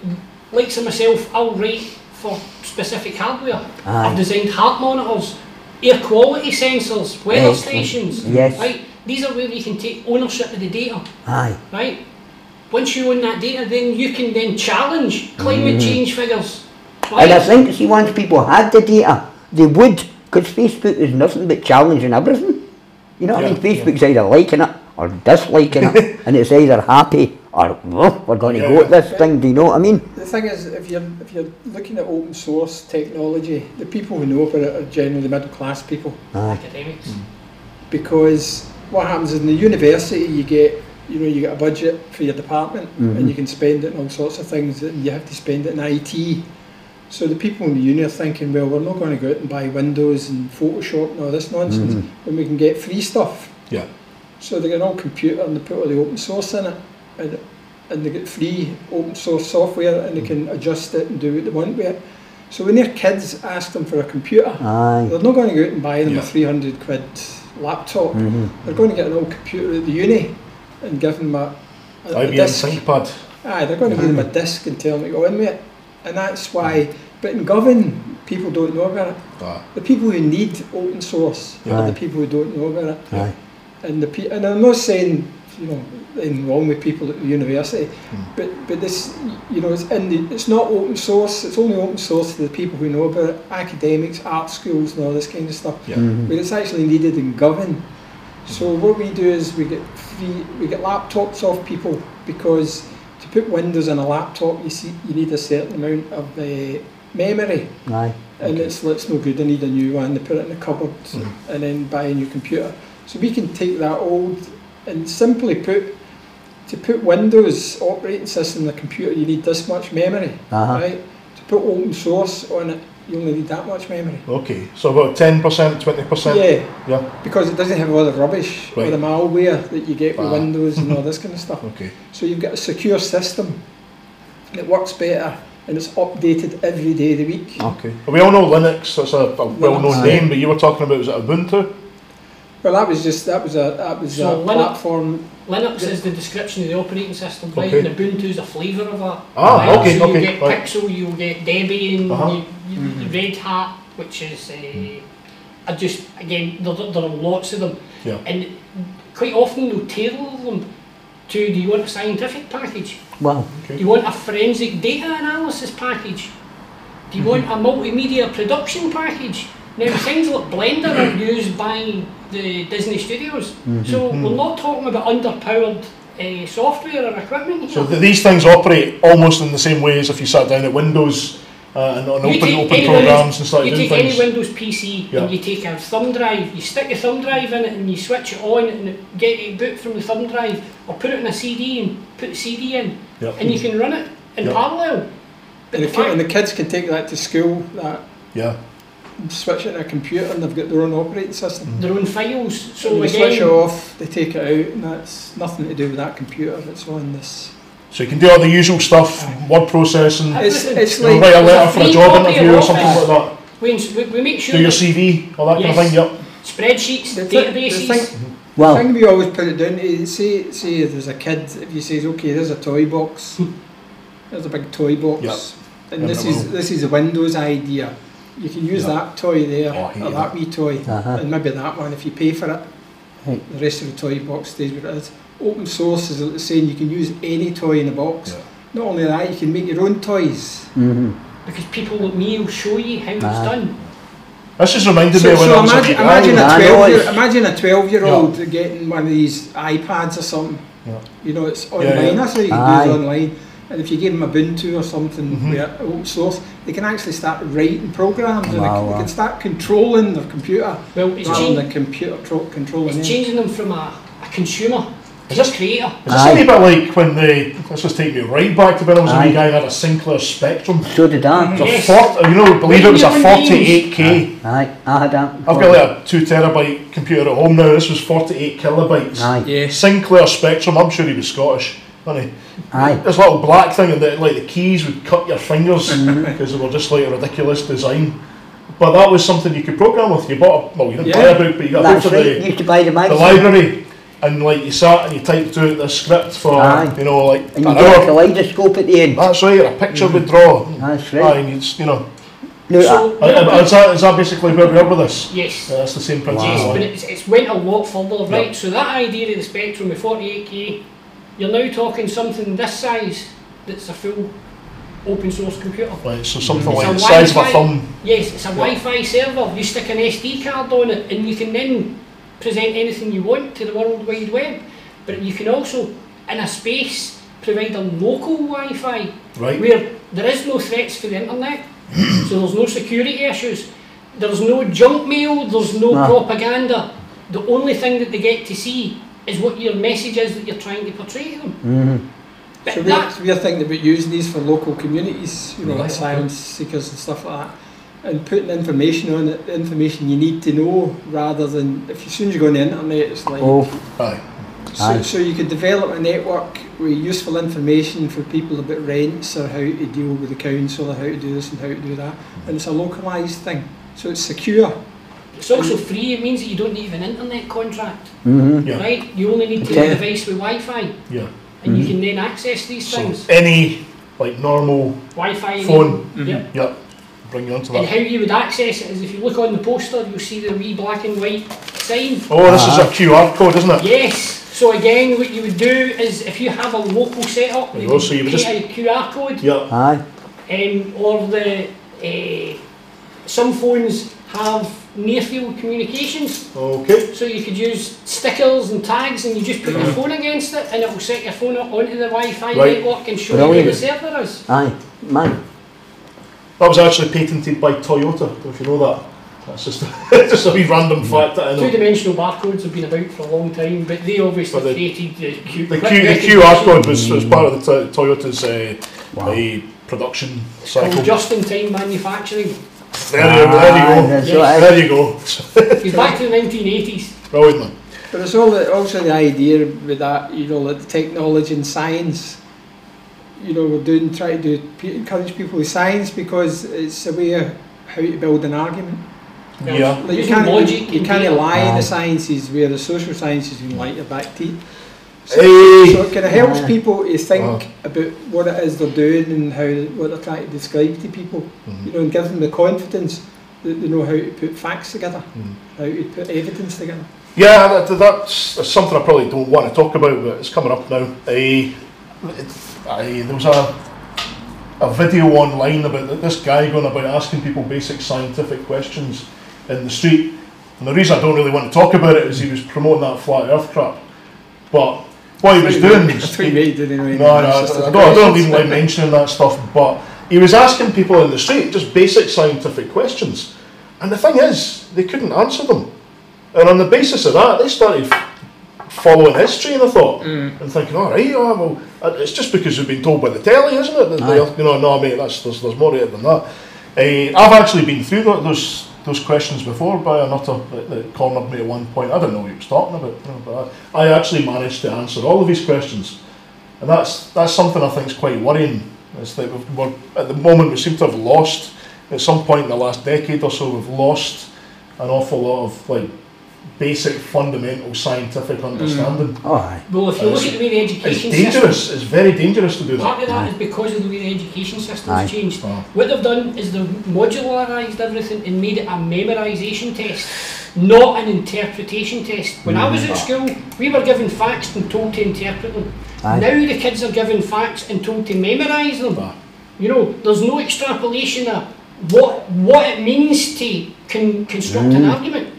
C: like myself, I'll write for specific hardware.
S: Aye.
C: I've designed heart monitors, air quality sensors, weather stations.
S: Yes.
C: Right? These are where you can take ownership of the data.
S: Aye.
C: Right? Once you own that data, then you can then challenge climate change figures. Right?
S: And I think, see, once people had the data, they would, because Facebook is nothing but challenging everything. You know what I mean? Facebook's either liking it or
Y: or disliking it, and it's either happy or we're going to go at this thing. Do you know what I mean?
A: The thing is, if you're looking at open source technology, the people who know about it are generally middle class people,
C: academics.
A: Because what happens is in the university you get a budget for your department, and you can spend it on all sorts of things, and you have to spend it in IT. So the people in the uni are thinking, well, we're not going to go out and buy Windows and Photoshop and all this nonsense when we can get free stuff.
X: Yeah.
A: So they get an old computer and they put all the open source in it, and they get free open source software, and they can adjust it and do what they want with it. So when their kids ask them for a computer, they're not going to go out and buy them a 300 quid laptop. They're going to get an old computer at the uni and give them a disc.
X: ThinkPad.
A: They're going to give them a disc and tell them to go in with it. And that's why, but in Govan, people don't know about it. The people who need open source are the people who don't know about it. And and I'm not saying anything wrong with people at the university, but this it's not open source. It's only open source to the people who know about it, academics, art schools, and all this kind of stuff. But it's actually needed in Govan. So what we do is we get laptops off people, because to put Windows in a laptop, you need a certain amount of memory. And it's no good. I need a new one. They put it in the cupboard and then buy a new computer. So we can take that old and simply put Windows operating system in the computer, you need this much memory, right? To put open source on it, you only need that much memory.
X: Okay, so about 10%, 20%?
A: Yeah, because it doesn't have all the rubbish or the malware that you get with Windows and all this kind of stuff.
X: Okay.
A: So you've got a secure system that works better, and it's updated every day of the week.
X: Okay. We all know Linux, that's a well-known name, but you were talking about, was it Ubuntu?
A: Well, that was a platform.
C: Linux is the description of the operating system, right? And Ubuntu is a flavour of that. So you get Pixel, you get Debian, you Red Hat, which is again there are lots of them, and quite often they'll tailor them to: do you want a scientific package?
Y: Wow.
C: Do you want a forensic data analysis package? Do you want a multimedia production package? Now, things like Blender are used by the Disney Studios, so we're not talking about underpowered software or equipment here.
X: So these things operate almost in the same way as if you sat down at Windows and open programs and started doing things.
C: You take any Windows PC and you take a thumb drive, you stick your thumb drive in it and you switch it on and get it boot from the thumb drive, or put it in a CD and put the CD in, and you can run it in parallel. But
A: and the kids can take that to school, switch it in a computer, and they've got their own operating system,
C: their own files. So
A: they switch it off, they take it out, and that's nothing to do with that computer that's on this.
X: So you can do all the usual stuff, word processing,
A: it's like
X: write a letter for a job interview or something like that.
C: We make sure
X: do your CV, all that kind of thing.
C: Spreadsheets, databases.
A: The thing we always put it down to, say if there's a kid, if you say, okay, there's a toy box, there's a big toy box, and this is a Windows idea. You can use that toy there, or that wee toy, and maybe that one if you pay for it. The rest of the toy box stays where it is. Open source is saying you can use any toy in the box. Not only that, you can make your own toys.
C: Because people like me will show you how it's done.
X: This just reminded me when I was
A: imagine a 12-year-old getting one of these iPads or something. It's online, that's how you can do it online. And if you give them Ubuntu or something with open source, they can actually start writing programs, and they can start controlling their computer rather than computer controlling.
C: It's changing them from a consumer to a creator.
X: Is this a wee bit like when let's just take me right back to when I was a wee guy and had a Sinclair Spectrum?
Y: So did I.
X: Believe it was a 48K.
Y: I had that.
X: I've got like a 2 terabyte computer at home now. This was 48 kilobytes. Sinclair Spectrum. I'm sure he was Scottish. This little black thing, and the keys would cut your fingers because they were just like a ridiculous design. But that was something you could program with. You bought you didn't buy a book, but you got a book for
Y: you used to buy the
X: library, and you sat and you typed out the script for
Y: and you get a kaleidoscope at the end.
X: That's right, a picture would draw.
Y: That's right.
X: And
Y: is
X: that basically where we are with this?
C: Yes.
X: That's the same principle.
C: Yes, but it's went a lot further, right? So that idea of the Spectrum with 48K, you're now talking something this size that's a full open source computer.
X: Right, so something like the size of a thumb.
C: Yes, it's a Wi-Fi server. You stick an SD card on it and you can then present anything you want to the World Wide Web. But you can also, in a space, provide a local Wi-Fi
X: Right.
C: where there is no threats for the internet, so there's no security issues, there's no junk mail, there's no propaganda. The only thing that they get to see is what your message is that you're trying to portray to them.
A: So we're thinking about using these for local communities, you know, like science seekers and stuff like that, and putting information on it, the information you need to know, rather than, if as soon as you go on the internet, it's like... So you could develop a network with useful information for people about rents, or how to deal with the council, or how to do this and how to do that, and it's a localised thing, so it's secure.
C: It's also free. It means that you don't need an internet contract,
X: Yeah.
C: right? You only need to have a device with Wi-Fi,
X: Yeah.
C: and you can then access these things.
X: Any like normal
C: Wi-Fi
X: phone,
C: Yep.
X: bring you onto
C: And
X: that.
C: how you would access it is if you look on the poster, you'll see the wee black and white sign.
X: Oh, this is a QR code, isn't it?
C: Yes. So again, what you would do is, if you have a local setup, you
X: so you would
C: create a QR code.
X: Yeah.
C: Or some phones have near-field communications.
X: Okay.
C: So you could use stickers and tags, and you just put your phone against it, and it will set your phone up onto the Wi-Fi network and show you where the server is.
Y: Aye, man.
X: That was actually patented by Toyota, if you know that. That's just just a wee random fact that I know.
C: Two-dimensional barcodes have been about for a long time, but they obviously created the
X: The QR code was part of the Toyota's production cycle.
C: called just-in-time manufacturing.
X: There you go.
C: He's back to the 1980s.
X: Brilliant, man.
A: But it's also the idea with that, you know, like the technology and science. You know, we're trying to encourage people with science, because it's a way of how to build an argument.
X: Yeah.
A: Like you can't lie in the sciences, where the social sciences you can lie your back teeth. So it kind of helps people to think about what it is they're doing and what they're trying to describe to people. You know, and give them the confidence that they know how to put facts together, how to put evidence together.
X: Yeah, that's something I probably don't want to talk about, but it's coming up now. There was a video online about this guy going about asking people basic scientific questions in the street, and the reason I don't really want to talk about it is he was promoting that flat earth crap. But what he was doing is... I don't even like mentioning that stuff, but he was asking people in the street just basic scientific questions, and the thing is, they couldn't answer them, and on the basis of that they started following history, and I thought, and thinking, alright, well, it's just because we've been told by the telly, isn't it? That no mate, there's more to it than that. I've actually been through those questions before by a nutter that cornered me at one point. I didn't know what he was talking about, but I actually managed to answer all of his questions, and that's something I think is quite worrying. Is that at the moment we seem to have lost, at some point in the last decade or so, we've lost an awful lot of basic fundamental scientific understanding.
C: Well, if you look at the way the education
X: system... It's very dangerous to do that.
C: Part of that is because of the way the education system's changed. What they've done is they've modularised everything and made it a memorisation test, not an interpretation test. When I was at school, we were given facts and told to interpret them. Now the kids are given facts and told to memorise them. You know, there's no extrapolation of what it means to construct an argument.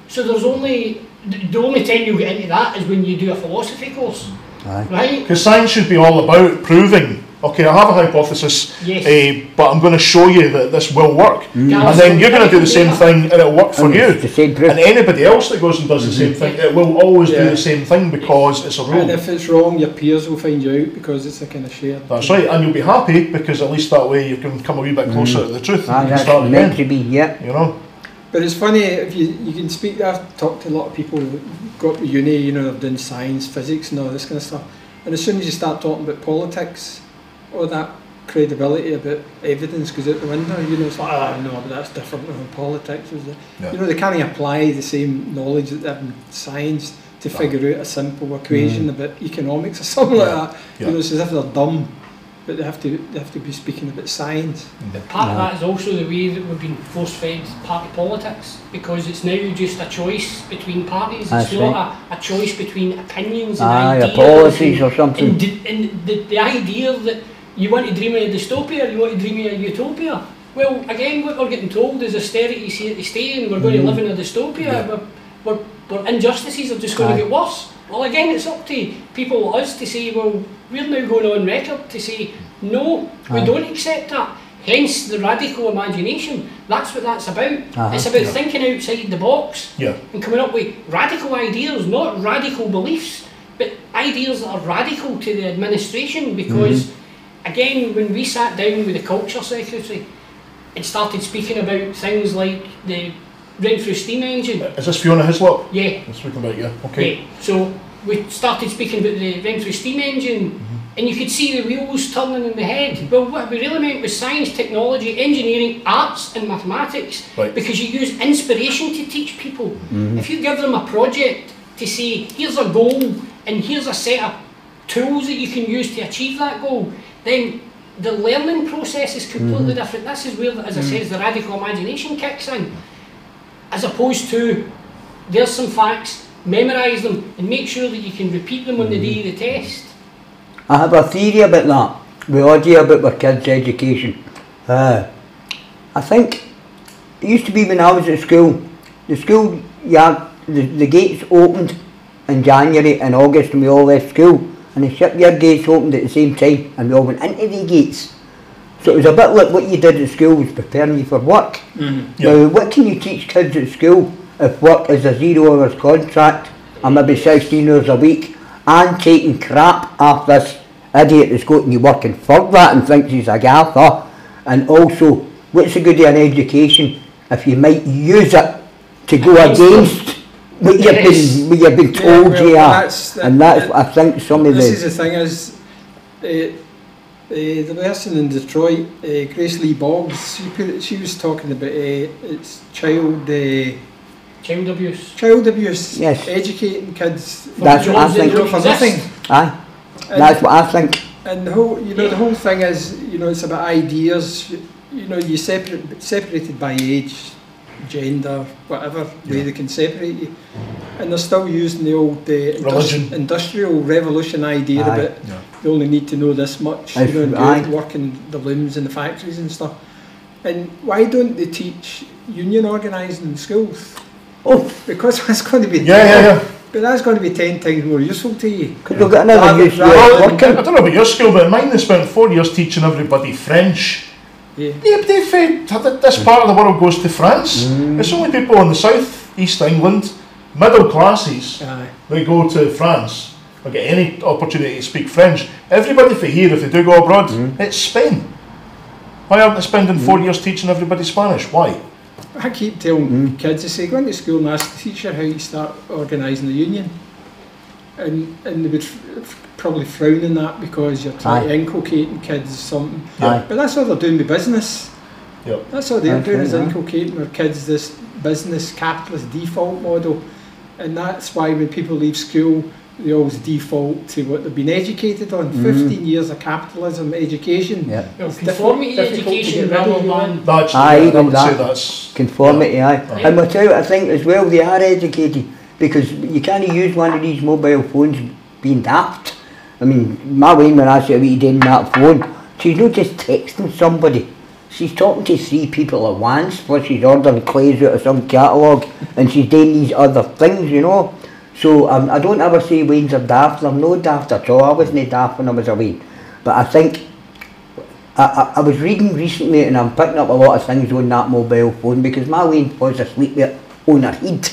C: So there's the only time you'll get into that is when you do a philosophy course, right?
X: Because science should be all about proving, okay, I have a hypothesis, but I'm going to show you that this will work. And then you're going to do the same thing and it'll work for you. And anybody else that goes and does the same thing, it will always do the same thing because it's a rule.
A: And if it's wrong, your peers will find you out because it's a kind of shared.
X: That's right, and you'll be happy because at least that way you can come a wee bit closer to the truth. And you can start
Y: meant to be, you
X: know.
A: But it's funny, if you can speak, I've talked to a lot of people who got to uni, you know, they've done science, physics and all this kind of stuff, and as soon as you start talking about politics, all that credibility about evidence goes out the window. You know, it's like, no, but that's different from politics. You know, they can't apply the same knowledge that they have in science to figure out a simple equation about economics or something like that. You know, it's as if they're dumb. But they have to be speaking about science.
C: But part of that is also the way that we've been force-fed party politics, because it's now just a choice between parties. It's not a choice between opinions and ideas.
Y: Policies or something.
C: And the idea that you want to dream of a dystopia, or you want to dream of a utopia. Well, again, what we're getting told is austerity is here to stay, and we're going to live in a dystopia. Where injustices are just going to get worse. Well, again, it's up to people like us to say, well, we're now going on record to say, no, we don't accept that. Hence the radical imagination. That's what that's about. It's about thinking outside the box and coming up with radical ideas, not radical beliefs, but ideas that are radical to the administration. Because, again, when we sat down with the Culture Secretary and started speaking about things like the Renfrew steam engine.
X: Is this Fiona Hislop?
C: Yeah.
X: I'm speaking about, okay.
C: Yeah. So we started speaking about the Renfrew steam engine. And you could see the wheels turning in the head. Well, what we really meant was science, technology, engineering, arts and mathematics. Because you use inspiration to teach people. If you give them a project to say, here's a goal and here's a set of tools that you can use to achieve that goal, then the learning process is completely different. This is where, as I said, the radical imagination kicks in. As opposed to, there's some facts, memorise them and make sure that you can repeat them on the day of the test.
Y: I have a theory about that. We all do about our kids' education. I think it used to be when I was at school, the gates opened in January and August and we all left school, and the shipyard gates opened at the same time and we all went into the gates. So it was a bit like what you did at school was preparing you for work. Now, what can you teach kids at school if work is a 0 hours contract and maybe 16 hours a week, and taking crap off this idiot that's going to work and for that and thinks he's a gaffer? And also, what's the good of an education if you might use it to go against what you've been told you are? And that's what I think some of the...
A: This is the thing is, the person in Detroit, Grace Lee Boggs, she was talking about it's child abuse. Child abuse.
Y: Yes.
A: Educating kids.
Y: That's what I think.
A: For nothing.
Y: Aye. That's what I think.
A: And the whole, the whole thing is, it's about ideas. You separated by age, gender, whatever way they can separate you, and they're still using the old industrial revolution idea about you only need to know this much, and working the looms in the factories and stuff. And why don't they teach union organising in schools? Because that's going to be but that's going to be 10 times more useful to you.
X: I don't know about your school, but in mine they spent 4 years teaching everybody French. This part of the world goes to France. It's only people in the south, East England, middle classes, they go to France or get any opportunity to speak French. Everybody for here, if they do go abroad, it's Spain. Why aren't they spending 4 years teaching everybody Spanish? Why?
A: I keep telling kids, I say, go into school and ask the teacher how you start organising the union. And they would probably frown on that because you're trying to inculcate in kids something. But that's what they're doing with business. That's what they're doing, is inculcating their kids this business capitalist default model. And that's why when people leave school, they always default to what they've been educated on. 15 years of capitalism education.
C: Conformity education rather than...
Y: That's conformity, And we'll tell you, I think as well, they are educated, because you can't use one of these mobile phones being daft. I mean, my wife, when I say what you did on that phone, she's not just texting somebody. She's talking to 3 people at once, while she's ordering clothes out of some catalogue, and she's doing these other things, So I don't ever say Wayne's are daft. I'm no daft at all. I wasn't daft when I was a Wayne. But I think, I was reading recently and I'm picking up a lot of things on that mobile phone, because my Wayne falls asleep with it on her head.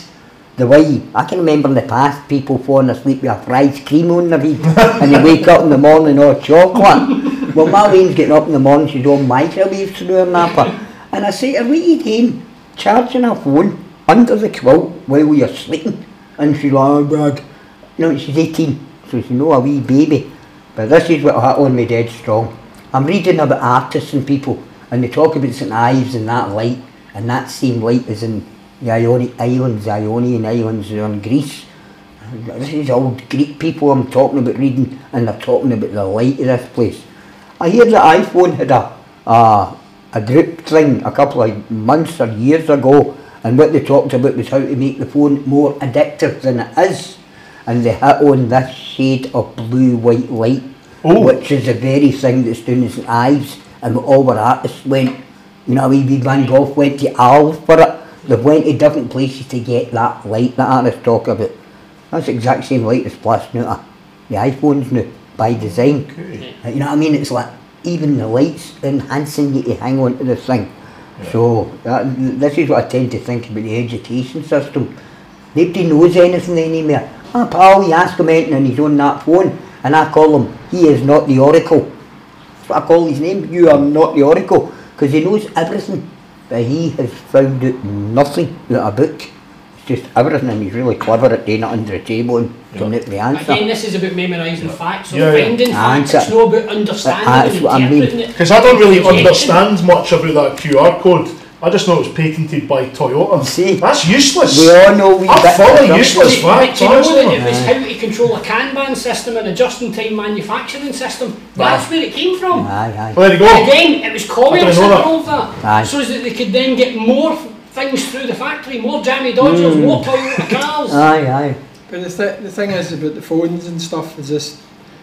Y: The way, I can remember in the past people falling asleep with a fried cream on their head and they wake up in the morning all chocolate. Well, my Wayne's getting up in the morning, she's on microwaves through her napper. And I say to her, what are you doing? Charging her phone under the quilt while you're sleeping? And she's like, oh God. She's 18, so she's no a wee baby. But this is what hit on me dead strong. I'm reading about artists and people, and they talk about St Ives and that light, and that same light is in the Ionian Islands in Greece. This is all Greek people I'm talking about reading, and they're talking about the light of this place. I hear that iPhone had a group thing a couple of months or years ago, and what they talked about was how to make the phone more addictive than it is. And they hit on this shade of blue-white light, which is the very thing that's doing in St Ives. And all our artists went, wee Van Gogh went to Arles for it. They went to different places to get that light that artists talk about. That's the exact same light that's blasting out of the iPhones now, by design. You know what I mean? It's like, even the lights enhancing you to hang on to this thing. So, this is what I tend to think about the education system. Nobody knows anything anymore. Ah, pal, you ask him anything and he's on that phone, and I call him, he is not the Oracle. That's what I call his name, you are not the Oracle, because he knows everything, but he has found out nothing out of a book. It's just everything, and he's really clever at doing it under the table and coming out with the answer.
C: Again, this is about memorising facts or finding facts, it's not about understanding and interpreting it.
X: Because I don't really understand much about that QR code. I just know it's patented by Toyota.
Y: See,
X: that's useless.
Y: We all know
X: I'm fully useless facts,
C: Do you know that it was how to control a Kanban system and a just-in-time manufacturing system? That's where it came from.
Y: Well,
X: there you go.
C: Again, it was commerce that drove that.
Y: Aye.
C: So that they could then get more things through the factory, more Jammy Dodgers, more Toyota cars.
Y: Aye.
A: But the thing is about the phones and stuff is just,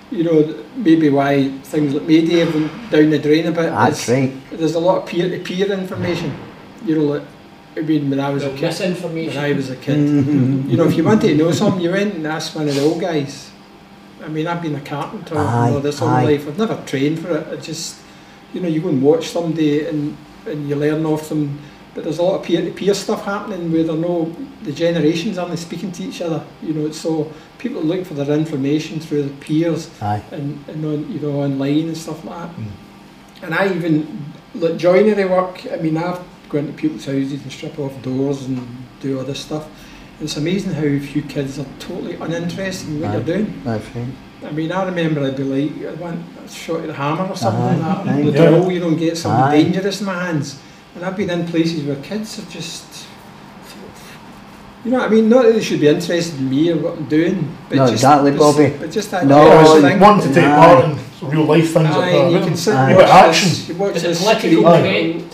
A: you know, maybe why things like Mayday went down the drain a bit.
Y: That's right.
A: There's a lot of peer-to-peer information. You know, like, I mean, when I was a kid, you know, if you wanted to know something, you went and asked one of the old guys. I mean, I've been a carpenter all this whole life. I've never trained for it. I just, you know, you go and watch somebody and you learn off them. But there's a lot of peer-to-peer stuff happening where the generations aren't speaking to each other. You know, so people look for their information through their peers and on, you know, online and stuff like that. And I even like joinery work. I mean, I've gone to people's houses and strip off doors and do all this stuff. And it's amazing how few kids are totally uninterested in what you're doing.
Y: That's right.
A: I mean, I remember I'd be like, I want a shot at the hammer or something like that. The drill, you know, and get something dangerous in my hands. And I've been in places where kids are just, you know what I mean? Not that they should be interested in me or what I'm doing, but
Y: no,
A: just,
Y: exactly, Bobby.
A: But just that
X: thing. Want to take part in real life things like that.
A: You can sit
X: and watch action.
C: Is it political correct,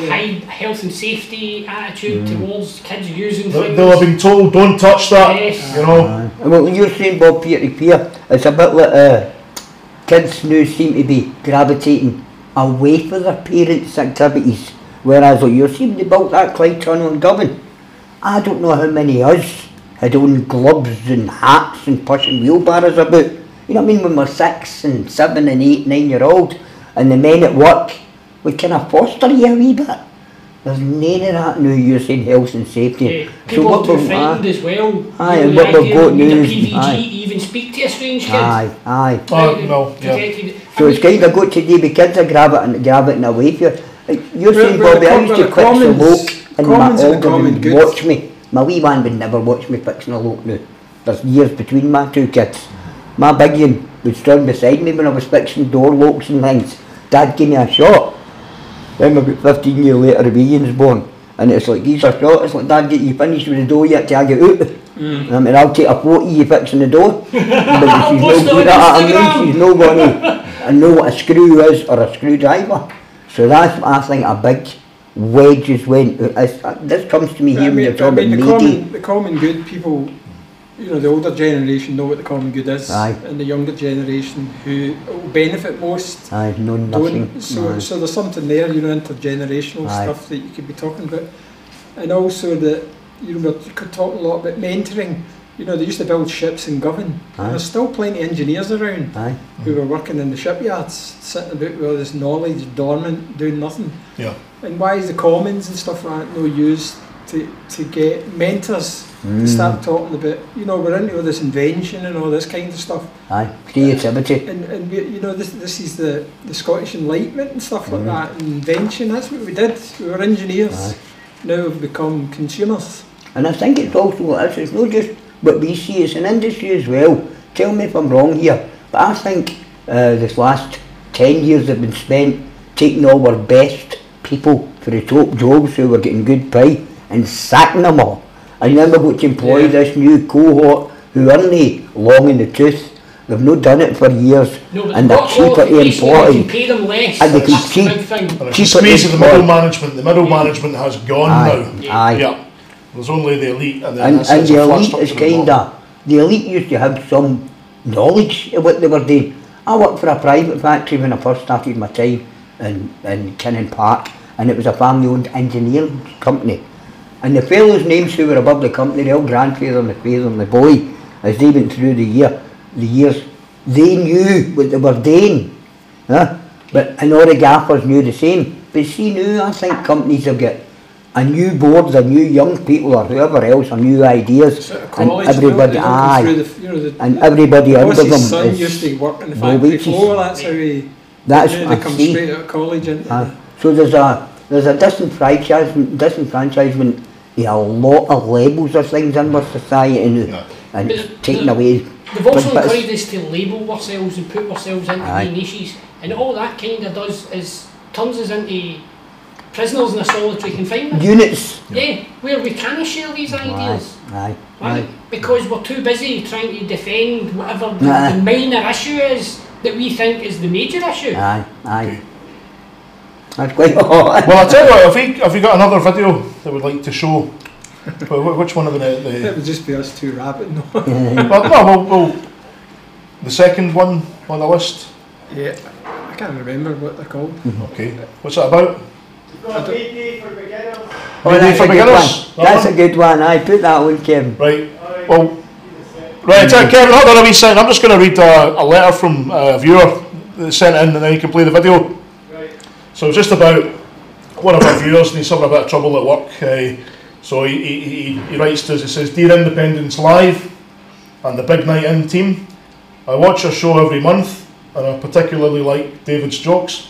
C: high health and safety attitude towards kids using things?
X: They'll have been told, don't touch that, you know.
Y: Well, when you're saying, Bob, peer-to-peer, it's a bit like kids now seem to be gravitating away from their parents' activities. Whereas like you're seeing they built that Clyde Tunnel in Govan. I don't know how many of us had on gloves and hats and pushing wheelbarrows about. You know what I mean? When we're 6 and 7 and 8, 9-year-old, and the men at work would kind of foster you a wee bit. There's none of that now. You're saying health and safety.
C: Yeah, people are too frightened as well.
Y: Aye, and what we've got now.
C: PVG even speak to a strange kid.
Y: Aye.
X: No,
Y: so it's kind of got to do with kids are gravitating away from you. You're saying, Bobby, I used to fix a loke and my older would watch me. My wee one would never watch me fixing a loke now. There's years between my two kids. My big one would stand beside me when I was fixing door locks and things. Dad gave me a shot. Then about 15 years later, the wee one's born. And it's like, he's a shot. It's like, Dad, get you finished with the door yet till I get out. I mean, I'll take a photo of you fixing the door. But she's no good at it. I mean, she's no going to know what a screw is or a screwdriver. So that's what I think a big wedge is when this comes to me here when you're talking about
A: the common good people, you know, the older generation know what the common good is, and the younger generation who will benefit most
Y: know nothing.
A: So there's something there, you know, intergenerational stuff that you could be talking about, and also that, you know, we could talk a lot about mentoring. You know, they used to build ships in Govan, and there's still plenty of engineers around who were working in the shipyards, sitting about with all this knowledge, dormant, doing nothing. And why is the commons and stuff like that no used to get mentors to start talking about, you know, we're into all this invention and all this kind of stuff.
Y: Creativity.
A: And we, you know, this is the Scottish Enlightenment and stuff like that, and invention, that's what we did. We were engineers. Now we've become consumers.
Y: And I think it's also like this, it's not just what we see, it's an industry as well. Tell me if I'm wrong here, but I think this last 10 years have been spent taking all our best people for the top jobs who were getting good pay and sacking them all. And then we've got to employ this new cohort who aren't long in the tooth. They've not done it for years, and they're cheaper to employ.
C: They can pay them less.
Y: And they can
X: squeeze of the middle management. The middle management has gone now.
Y: Yeah.
X: There's only the elite, and
Y: the elite is kind of, the elite used to have some knowledge of what they were doing. I worked for a private factory when I first started my time in Kinnan Park, and it was a family-owned engineering company. And the fellows' names who were above the company, the old grandfather and the father and the boy, as they went through the years, they knew what they were doing. But and all the gaffers knew the same. But see now, I think companies have got a new board, a new young people or whoever else, or new ideas, and everybody, and everybody under them
A: son
Y: is
A: used to work in the factory floor. That's how he.
Y: That's
A: they come straight out of college.
Y: So there's a disenfranchisement in a lot of levels of things in our society, and taking away.
C: They've also encouraged us to label ourselves and put ourselves into wee niches, and all that kind of does is turns us into prisoners in a solitary confinement.
Y: Units.
C: Yeah, where we can't share these ideas. Right? Because we're too busy trying to defend whatever the minor issue is that we think is the major issue.
Y: That's quite
X: well, I'll tell you what, have you got another video that we'd like to show? Which one of the...
A: It would just be us two rabbiting.
X: well, the second one on the list.
A: Yeah, I can't remember what they're called.
X: Okay, what's that about?
Y: Mayday for beginners. That's a good one. I put that one, Kevin.
X: Right. Well, right, Kevin, hold on a wee second. I'm just going to read a letter from a viewer that sent in, and then you can play the video. Right. So it's just about one of our viewers, and he's having a bit of trouble at work. So he writes to us. He says, "Dear Independence Live and the Big Night In team, I watch your show every month, and I particularly like David's jokes.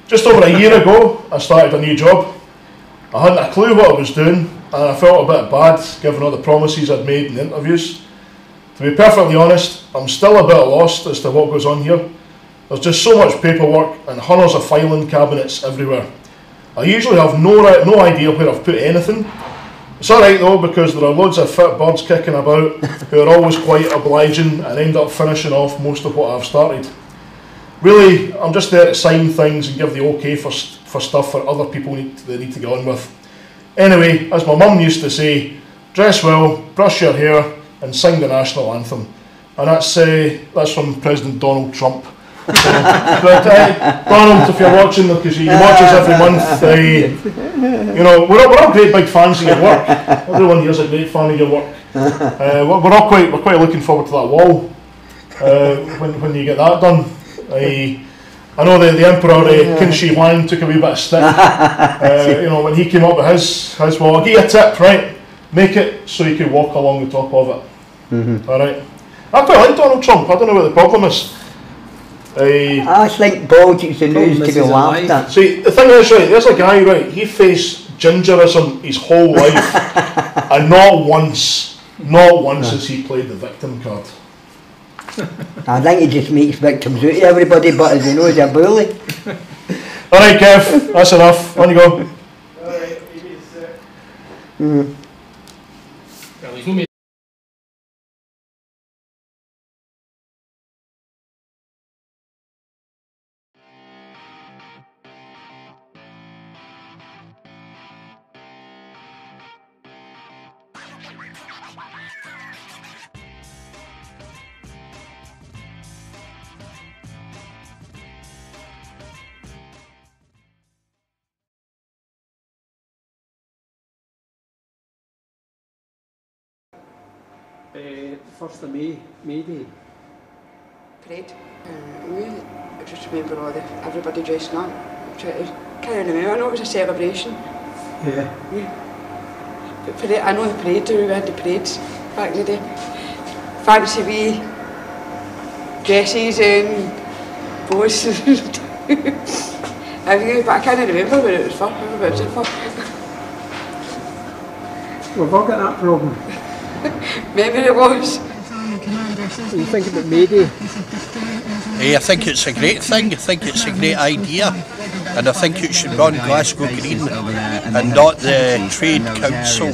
X: Just over a year ago, I started a new job. I hadn't a clue what I was doing, and I felt a bit bad given all the promises I'd made in the interviews. To be perfectly honest, I'm still a bit lost as to what goes on here. There's just so much paperwork and hundreds of filing cabinets everywhere. I usually have no idea where I've put anything. It's alright though, because there are loads of fit birds kicking about who are always quite obliging and end up finishing off most of what I've started. Really, I'm just there to sign things and give the okay for stuff for other people they need to get on with. Anyway, as my mum used to say, dress well, brush your hair, and sing the national anthem. And that's from President Donald Trump. Donald, if you're watching, because you watch us every month, you know, we're all great big fans of your work. Everyone here's a great fan of your work. We're quite looking forward to that wall when you get that done. I know the Emperor Qin Shi Huang took a wee bit of stick. You know, when he came up with his wall. I'll give you a tip, right? Make it so you can walk along the top of it. Alright. I quite like Donald Trump. I don't know what the problem is.
Y: I think politics and news to be laughed at.
X: See, the thing is, right, there's a guy, right, he faced gingerism his whole life, and not once has he played the victim card.
Y: I think he just makes victims out of everybody, but as he knows, he's a bully.
X: Alright, Kev, that's enough. On you go.
C: Alright,
A: First of May Day.
E: Parade. I just remember everybody dressing up. Can't remember. I know it was a celebration.
A: Yeah.
E: But parade, I know the parade. We had the parades back in the day. Fancy wee dresses and bows. Everything, but I can't remember what it was for. What it was for.
A: We've all got that problem.
E: Maybe it was.
A: What do you think about May Day?
F: I think it's a great thing. I think it's a great idea, and I think it should be on Glasgow Green and not the Trade Council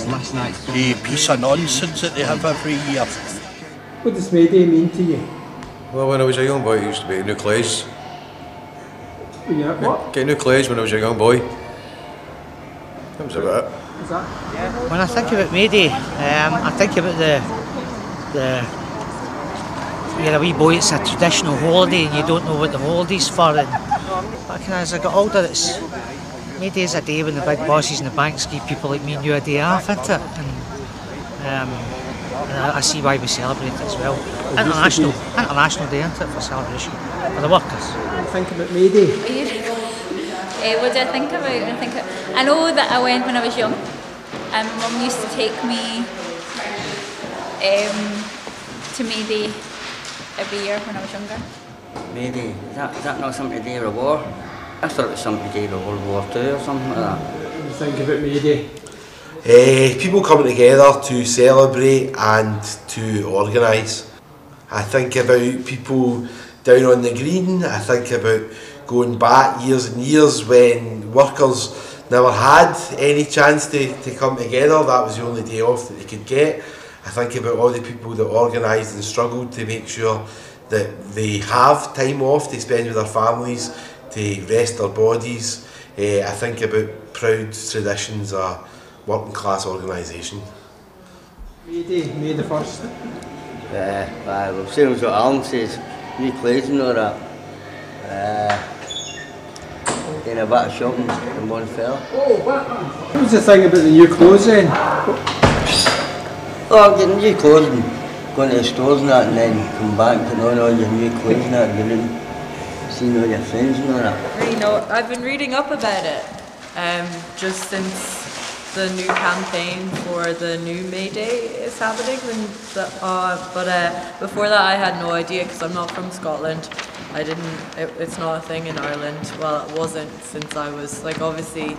F: piece of nonsense that they have every year.
A: What does May Day mean to you?
G: Well, when I was a young boy, I used to be nucleus.
A: Yeah, what?
G: Get nucleus when I was a young boy. That was about it.
H: When I think about May Day, I think about you're a wee boy, it's a traditional holiday and you don't know what the holiday's for. But as I got older, May Day is a day when the big bosses and the banks give people like me and you a day off, isn't it? And And I see why we celebrate it as well. International Day, isn't it, for celebration for the workers.
B: What do you think about May Day?
D: What do I think about it? I know that I went when I was young, and my mum used to take me to May Day every year when I was younger.
I: May Day, is that not something to do with a war? I thought it was something to do with World War II or something like that.
B: What do you think about May Day?
J: People coming together to celebrate and to organise. I think about people down on the green. I think about going back years and years when workers never had any chance to come together. That was the only day off that they could get. I think about all the people that organised and struggled to make sure that they have time off to spend with their families, to rest their bodies. I think about proud traditions of working class organisation.
B: May Day, May the 1st.
I: Well, same as what Alan says, new clothes and all that. Doing a bit of shopping in one fella.
B: What was the thing about the new clothes then?
I: Oh, getting new clothes and going to the stores and that, and then come back and putting on all your new clothes and that, and seeing all your friends and all that.
K: You know, I've been reading up about it, just since the new campaign for the new May Day is happening, but before that I had no idea because I'm not from Scotland. It's not a thing in Ireland. Well, it wasn't since I was, like, obviously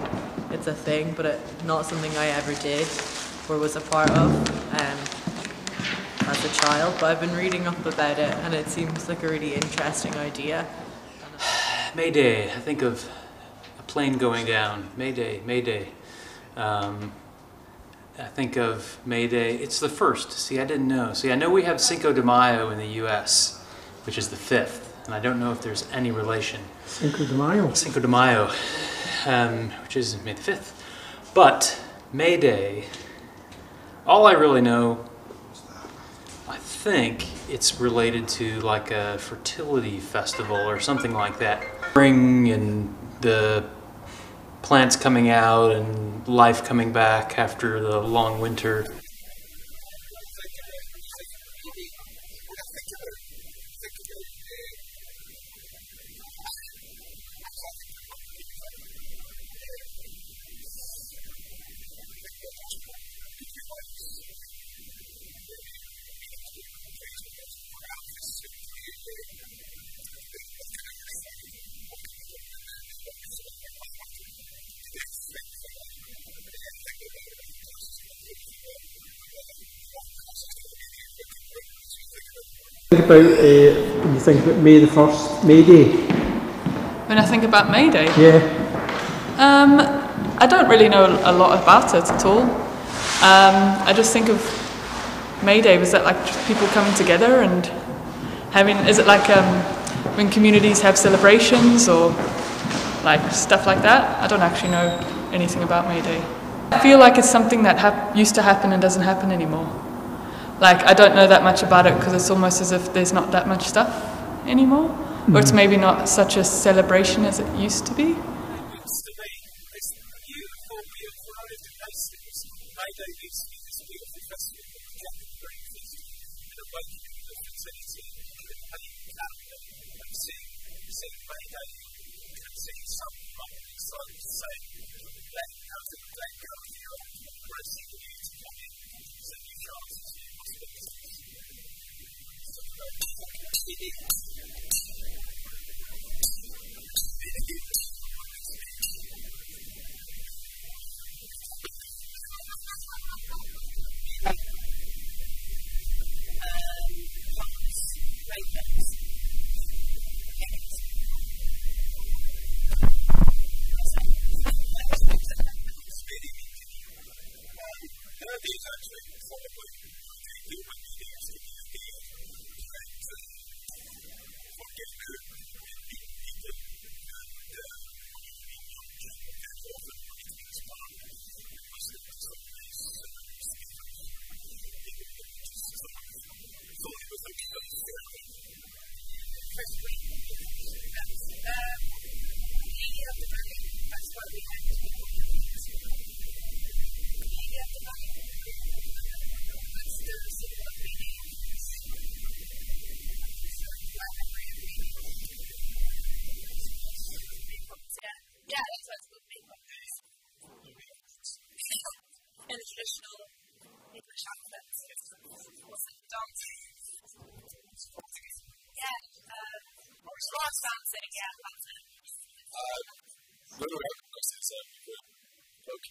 K: it's a thing, but not something I ever did or was a part of as a child. But I've been reading up about it and it seems like a really interesting idea.
M: May Day, I think of a plane going down. May Day, May Day. I think of May Day, it's the 1st. See, I didn't know. See, I know we have Cinco de Mayo in the US, which is the 5th. And I don't know if there's any relation.
B: Cinco de Mayo?
M: Cinco de Mayo, which is May the 5th. But May Day, all I really know, I think it's related to like a fertility festival or something like that. Spring and the plants coming out and life coming back after the long winter.
B: Think about when you think about May the 1st, May Day.
K: When I think about May Day?
B: Yeah.
K: I don't really know a lot about it at all. I just think of May Day, was that like people coming together and having, is it like when communities have celebrations or like stuff like that? I don't actually know anything about May Day. I feel like it's something that used to happen and doesn't happen anymore. Like, I don't know that much about it because it's almost as if there's not that much stuff anymore. Or it's maybe not such a celebration as it used to be.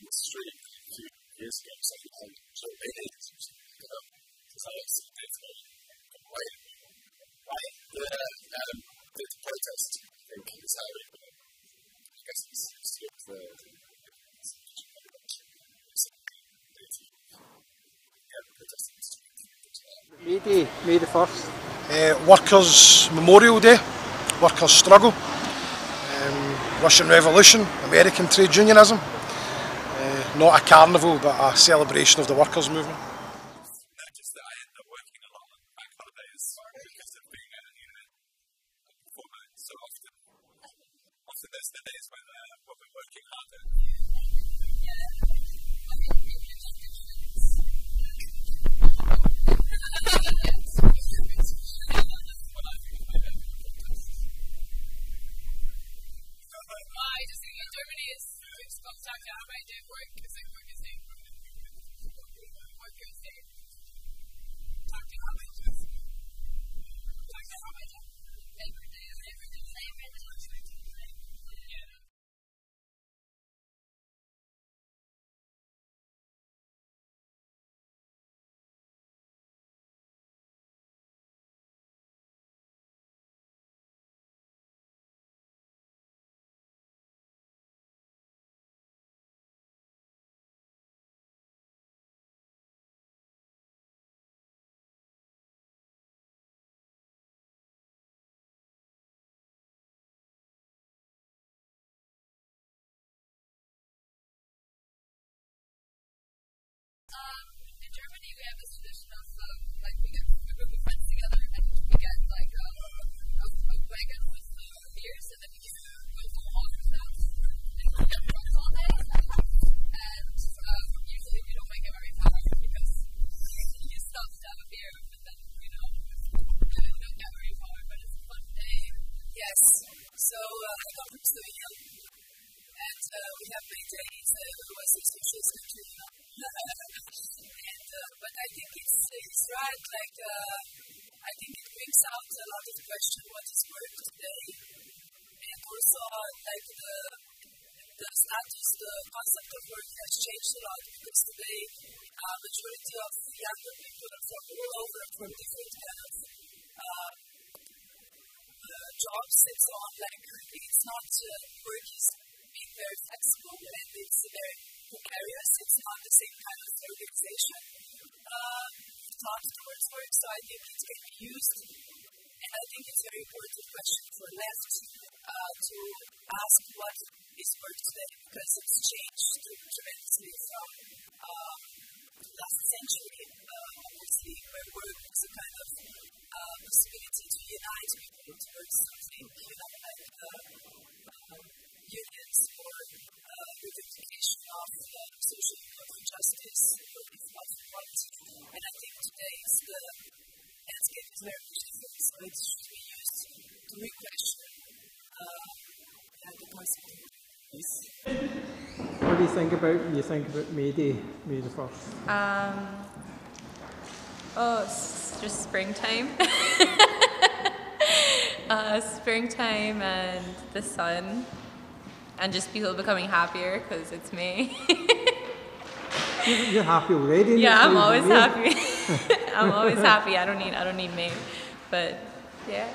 L: the street a few years ago, saying, so May Day is usually pick up. So it's definitely quite the protest, I think, is how it, I guess it's sort of
B: May Day, May the 1st.
N: Workers' Memorial Day, Workers' Struggle, Russian Revolution, American trade unionism. Not a carnival, but a celebration of the workers' movement.
L: Just that I end up working a lot on bank holidays because of being a performer so often. Often there's the days when we're working harder.
O: I just think in Germany it's Tag der Arbeit, work is like work is like work is like Tag der Arbeit. Tag der Arbeit. Every day. In Germany, we have this tradition of like we get a group of friends together and we get like a wagon with beers and then we just go for a walk and stuff. And we get drunk all day. And usually we don't make it very far because you stop to have a beer and then we don't get very far, but it's a fun day. Yes. So I come from Slovenia and we have May Days was consistent to but I think it's right, like, I think it brings out a lot of question what is work today, and also, like, the status, the concept of work has changed a lot, because today, majority of younger people are from all over, from different kind of jobs and so on, like, it's not, work is being very flexible, and it's very precarious, it's not the same kind of organization. Thought towards work, so I think it can be used, and I think it's a very important question for left to ask what is work today, because it's changed tremendously from last century, obviously, where work was a kind of possibility to unite people towards something, like unions or reification of social justice or equality. And I think today is the landscape is very much different, so it should be used to re-question the concept of peace.
B: What do you think about May Day, May the 1st?
P: It's just springtime. Springtime and the sun, and just people becoming happier because it's May.
B: You're happy already.
P: Yeah, I'm always happy. I'm always happy. I don't need May, but yeah.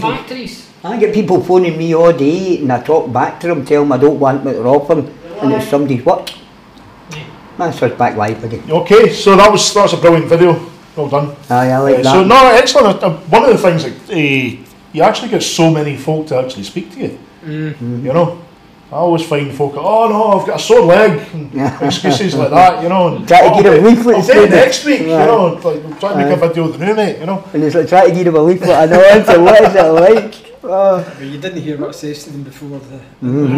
C: Factories.
S: I get people phoning me all day and I talk back to them, tell them I don't want what they're offering, and it's somebody's work. That's us back live again.
X: Okay, so that's a brilliant video. Well done.
S: Aye, I like that.
X: So no, excellent. One of the things that you actually get so many folk to actually speak to you. You know, I always find folk, oh no, I've got a sore leg, and excuses like that, you know. And,
S: try to get a leaflet.
X: I'll do it next week, you know. Like, try to make a video with the new mate, you know.
S: And it's like try to get him a leaflet. I know, so what is it like?
A: But you didn't hear what I said to them before the...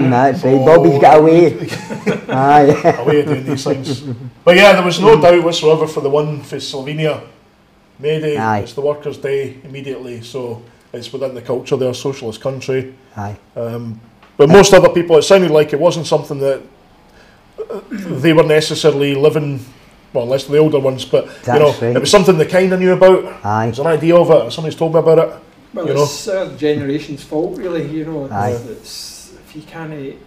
Y: That's right, Bobby's got away. Aye.
X: Away doing these things. But yeah, there was no doubt whatsoever for the one for Slovenia. May Day, it's the Workers' Day immediately, so it's within the culture, they're a socialist country.
Y: Aye.
X: But most other people, it sounded like it wasn't something that they were necessarily living, well, unless the older ones, but you know, it was something they kind of knew about.
Y: Aye.
X: There's an idea of it, somebody's told me about it.
A: Well,
X: you
A: it's our generation's fault, really, you know. It's, if you can't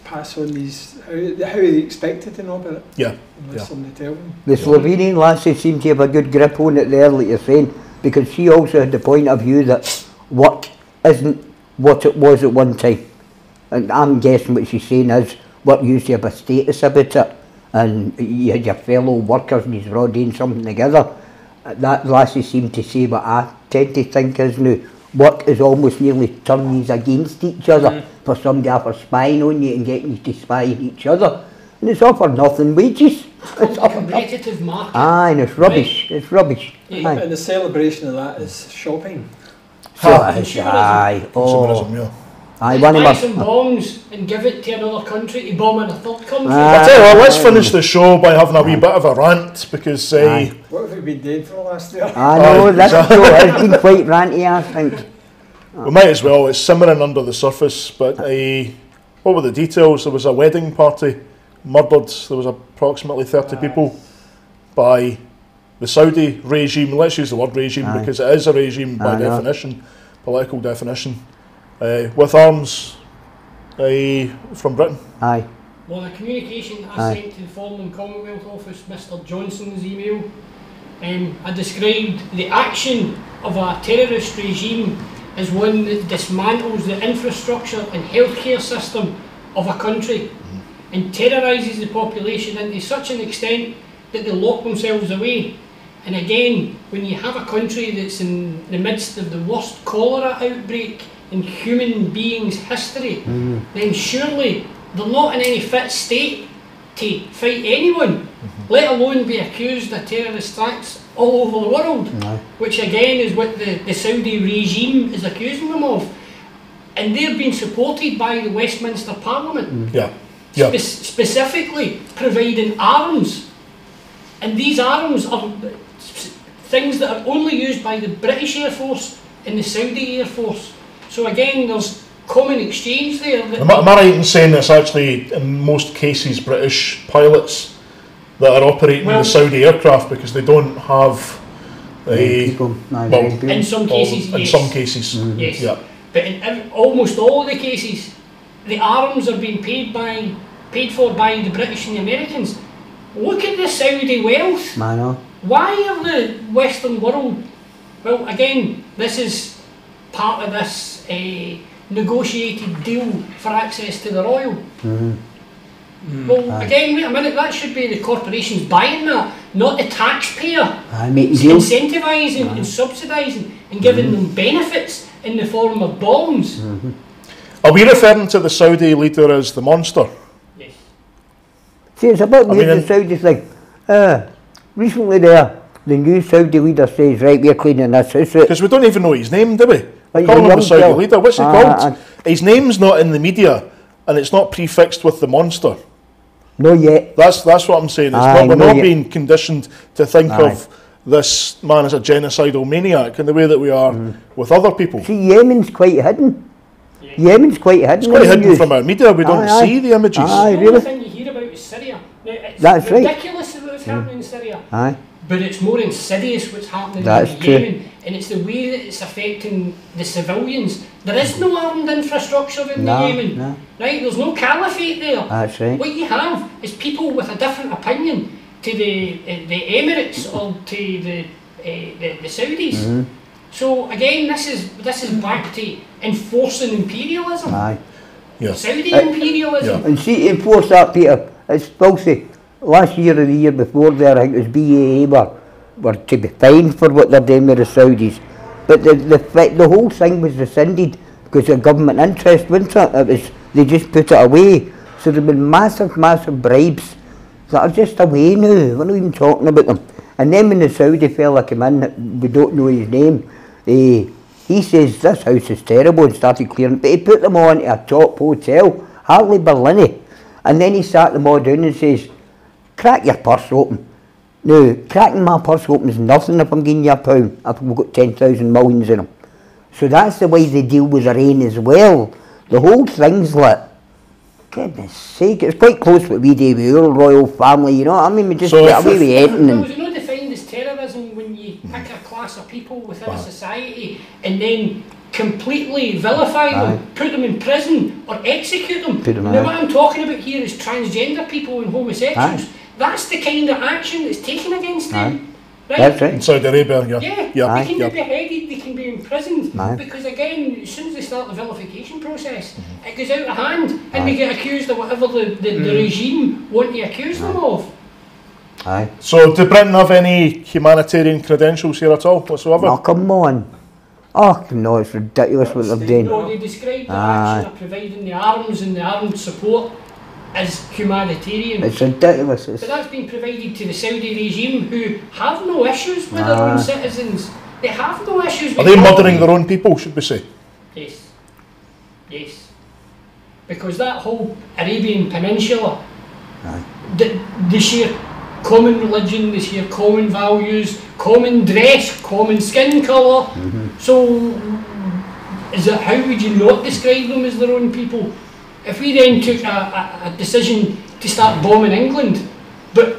A: pass on these, how they expected to know about it.
X: Yeah.
A: Unless somebody tell them.
Y: The Slovenian lassie seemed to have a good grip on it there, like you're saying, because she also had the point of view that work isn't what it was at one time. And I'm guessing what she's saying is, work used to have a status about it, and you had your fellow workers and you were all doing something together. That lassie seemed to say what I tend to think is now, work is almost nearly turning you against each other for somebody after spying on you and getting you to spy on each other. And it's all for nothing wages.
C: It's a competitive market.
Y: Aye, and it's rubbish, it's rubbish.
A: Yeah, and the celebration of that is shopping.
Y: So aye, oh. Aye, one of
C: buy
Y: my...
C: some bombs and give it to another country to bomb in a third country.
X: I tell you what, let's finish the show by having a wee bit of a rant, because...
A: what have we been doing for the last year?
Y: I know, this show has been quite ranty, I think.
X: We might as well, it's simmering under the surface, but what were the details? There was a wedding party murdered, there was approximately 30 people by the Saudi regime. Let's use the word regime because it is a regime by definition, political definition. With arms from Britain.
C: Well, the communication that I sent to the former Commonwealth Office, Mr Johnson's email, I described the action of a terrorist regime as one that dismantles the infrastructure and healthcare system of a country and terrorises the population into such an extent that they lock themselves away. And again, when you have a country that's in the midst of the worst cholera outbreak in human beings' history, then surely they're not in any fit state to fight anyone, let alone be accused of terrorist acts all over the world, which again is what the Saudi regime is accusing them of. And they're being supported by the Westminster Parliament, specifically providing arms. And these arms are things that are only used by the British Air Force and the Saudi Air Force. So again, there's common exchange there.
X: Am I right in saying it's actually, in most cases, British pilots that are operating the Saudi aircraft because they don't have
C: in some cases,
X: in some cases,
C: yes. Yeah. But in almost all of the cases, the arms are being paid for by the British and the Americans. Look at the Saudi wealth. Why are the Western world? Well, again, this is part of this negotiated deal for access to their oil. Well, again, wait a minute, that should be the corporations buying that, not the taxpayer incentivising and subsidising and giving them benefits in the form of bombs.
X: Are we referring to the Saudi leader as the monster?
C: Yes.
Y: See, it's about the Saudi thing. Recently the new Saudi leader says, right, we're cleaning this house out.
X: Because we don't even know his name, do we? We call him the Saudi leader. What's he called? His name's not in the media, and it's not prefixed with the monster.
Y: No yet.
X: That's what I'm saying. We're not being conditioned to think of this man as a genocidal maniac in the way that we are with other people.
Y: See, Yemen's quite hidden. Yemen's quite hidden.
X: It's quite hidden from our media. We don't see the images.
C: The only thing you hear about is Syria. Now, it's ridiculous what's happening in Syria. But it's more insidious what's happening in Yemen, and it's the way that it's affecting the civilians. There is no armed infrastructure in Yemen, right? There's no caliphate there.
Y: That's right.
C: What you have is people with a different opinion to the Emirates or to the Saudis. So again, this is back to enforcing imperialism. Saudi imperialism.
Y: And see, to enforce that, Peter, it's falsy. Last year or the year before there, I think it was BAA were to be fined for what they're doing with the Saudis. But the whole thing was rescinded because of government interest, wasn't it? They just put it away. So there have been massive bribes that are just away now. We're not even talking about them. And then when the Saudi fella came in, we don't know his name,
S: He says this house is terrible and started clearing, but he put them all into a top hotel, Hartley Berlin, and then he sat them all down and says, crack your purse open. Now, cracking my purse open is nothing if I'm giving you £1, if we've got 10,000 millions in them. So that's the way they deal with the rain as well. The whole thing's like, goodness sake, it's quite close what we do with our royal family, you know what I mean? We just get away with anything.
C: Was it not defined as terrorism when you pick a class of people within a society and then completely vilify them, put them in prison or execute them? Now what I'm talking about here is transgender people and homosexuals. That's the kind of action that's taken against them. Right?
X: That's right. In Saudi Arabia,
C: they can be beheaded, they can be imprisoned, because again, as soon as they start the vilification process, it goes out of hand, and they get accused of whatever the regime want to accuse them of.
X: So, do Britain have any humanitarian credentials here at all, whatsoever?
S: No, come on. Oh, no, it's ridiculous what they're doing.
C: No, they describe the action of providing the arms and the armed support as humanitarian.
S: It's ridiculous.
C: But that's been provided to the Saudi regime, who have no issues with their own citizens. They have no issues with
X: Are they murdering their own people, should we say?
C: Yes. Yes. Because that whole Arabian Peninsula, they share common religion, they share common values, common dress, common skin colour. So, how would you not describe them as their own people? If we then took a decision to start bombing England, but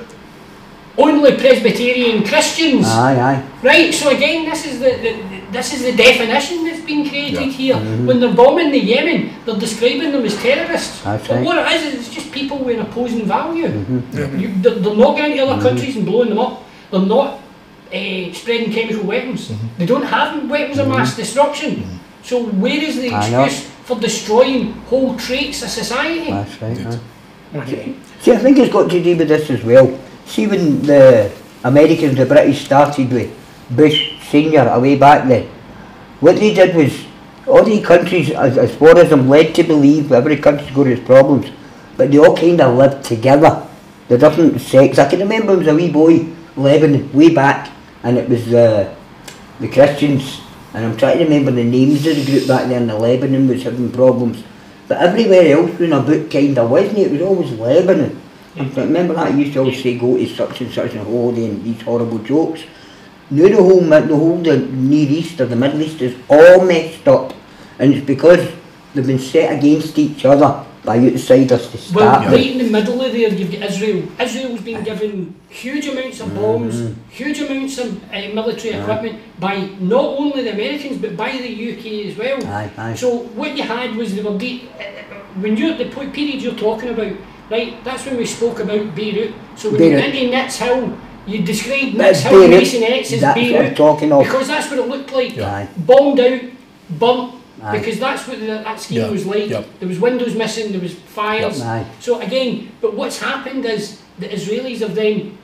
C: only Presbyterian Christians, right? So again, this is the definition that's been created here. When they're bombing the Yemen, they're describing them as terrorists. But what it is it's just people with an opposing value. They're not going to other countries and blowing them up. They're not spreading chemical weapons. They don't have weapons of mass destruction. So where is the excuse for destroying whole traits of society?
S: That's right. See, I think it's got to do with this as well. See, when the Americans, the British started with Bush Senior away back then, what they did was, all the countries, as far as I'm led to believe, every country's got its problems, but they all kind of lived together. The different sects. I can remember when I was a wee boy, Lebanon, way back, and it was the Christians. And I'm trying to remember the names of the group back there, and the Lebanon was having problems. But everywhere else when a book kind of wasn't it was always Lebanon. I remember that I used to always say go to such and holiday and these horrible jokes. Now the whole Near East or the Middle East is all messed up. And it's because they've been set against each other by outsiders to start
C: with. Right in the middle of there you've got Israel. Israel's been given huge amounts of bombs, huge amounts of military equipment by not only the Americans but by the UK as well. So what you had was they were when you're the period you're talking about, right, that's when we spoke about Beirut. So when you went into Nitz Hill, you described Nitz Hill Mason X as Beirut because that's what it looked like. Bombed out, burnt. Because that's what that scheme was like. There was windows missing, there was fires. So again, but what's happened is the Israelis have then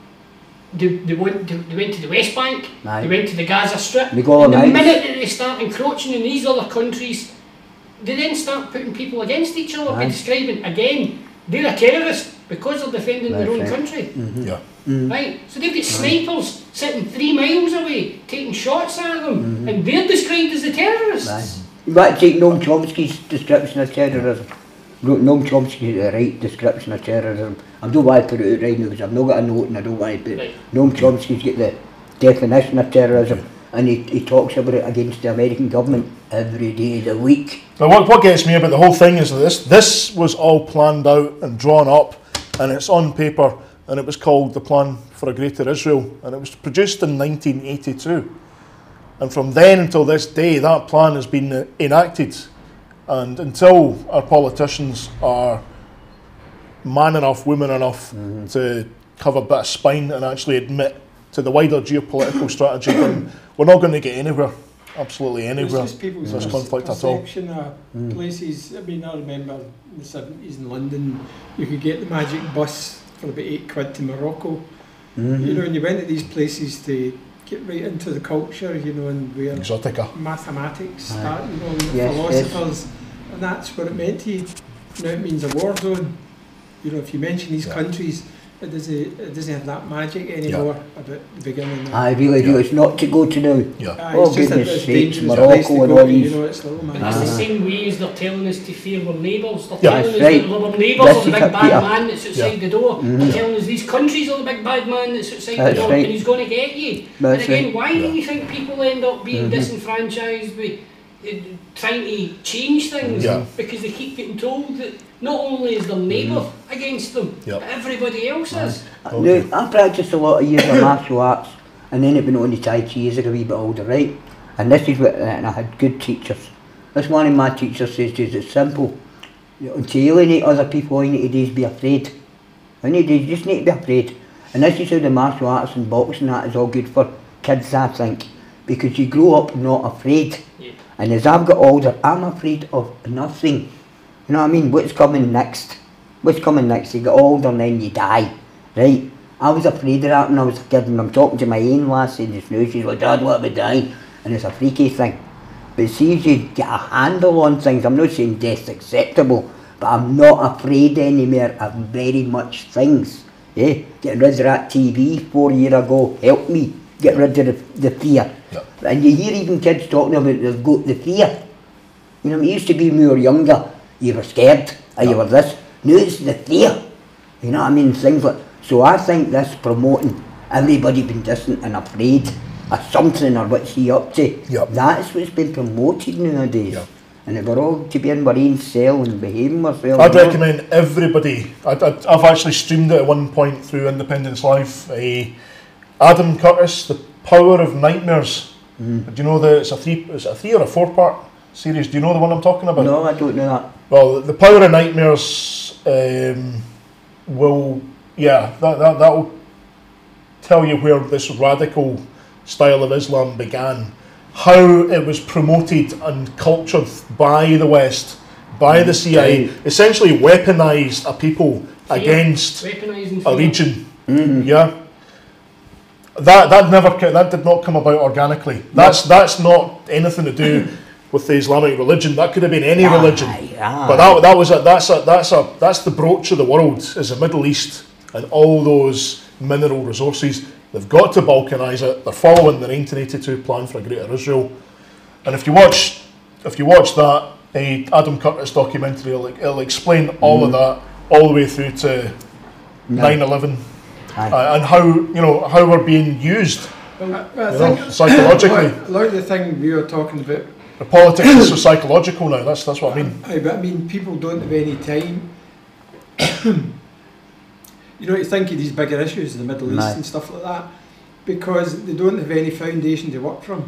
C: they went to the West Bank, they went to the Gaza Strip. And the minute that they start encroaching in these other countries, they then start putting people against each other by describing again they're a terrorist because they're defending their own country. Right? So they've got snipers sitting 3 miles away taking shots at them, and they're described as the terrorists.
S: You might take Noam Chomsky's description of terrorism. Noam Chomsky is the right description of terrorism. I don't want to put it out right now because I've not got a note and I don't want to put it. Noam Chomsky's got the definition of terrorism and he talks about it against the American government every day of the week.
X: Now what gets me about the whole thing is this was all planned out and drawn up and it's on paper and it was called the Plan for a Greater Israel and it was produced in 1982. And from then until this day, that plan has been enacted. And until our politicians are man enough, woman enough to have a bit of spine and actually admit to the wider geopolitical strategy, then we're not going to get anywhere, absolutely anywhere, in this conflict at all.
A: Places, I mean, I remember in the 70s in London, you could get the magic bus for about £8 to Morocco. You know, and you went to these places to get right into the culture, you know, and where mathematics start, you know, and philosophers, and that's what it meant to you. Now it means a war zone. You know, if you mention these countries, it doesn't have that magic anymore about the beginning.
S: I really do. It's not to go to now.
A: Oh
S: goodness sakes, Morocco and all these.
C: It's the same way as they're telling us to fear our neighbours. They're
S: Yeah.
C: telling us
S: That's
C: that
S: right.
C: our neighbours are the big
S: That's
C: bad
S: Peter.
C: man that's outside the door. They're telling us these countries are the big bad man that's outside
S: That's
C: the door,
S: right.
C: and he's going to get you.
S: That's
C: and again,
S: right.
C: why do you think people end up being disenfranchised with trying to change things? Because they keep getting told that not only is their neighbour against them, but everybody else is.
S: Now, I practiced a lot of years of martial arts, and then it went on to Tai Chi as I got a wee bit older, right? And this is what, and I had good teachers. This one of my teachers says to us, it's simple. To alienate other people, all you need to do is be afraid. All you just need to be afraid. And this is how the martial arts and boxing that is all good for kids, I think. Because you grow up not afraid. And as I've got older, I'm afraid of nothing. You know what I mean? What's coming next? What's coming next? You get older and then you die, right? I was afraid of that when I was a kid, and I'm talking to my own lassie just now. She's like, Dad, what about dying? And it's a freaky thing. But see, as you get a handle on things, I'm not saying death's acceptable, but I'm not afraid anymore of very much things. Yeah? Getting rid of that TV 4 years ago helped me get rid of the fear. And you hear even kids talking about they've got the fear. You know, it used to be when we were younger, you were scared, or you were this. Now it's the fear. You know what I mean? Things like. So I think this promoting everybody being distant and afraid of something or what's he up to. That's what's been promoted nowadays. And if we're all to be in our own cell and behaving ourselves.
X: I'd recommend everybody. I've actually streamed it at one point through Independence Live. Adam Curtis, The Power of Nightmares. Do you know it's a 3 or a 4 part series? Do you know the one I'm talking about?
S: No, I don't know that.
X: Well, The Power of Nightmares will tell you where this radical style of Islam began, how it was promoted and cultured by the West, by the CIA, essentially weaponised a people against a region. Yeah. That did not come about organically. That's not anything to do with the Islamic religion. That could have been any religion. But that's the brooch of the world, is the Middle East and all those mineral resources. They've got to balkanise it. They're following the 1982 plan for a Greater Israel. And if you watch that Adam Curtis documentary, it'll explain all of that, all the way through to 9/11. And how we're being used psychologically.
A: Like the thing we were talking about.
X: The politics is so psychological now. That's what I mean.
A: But I mean, people don't have any time. To think of these bigger issues in the Middle East and stuff like that, because they don't have any foundation to work from.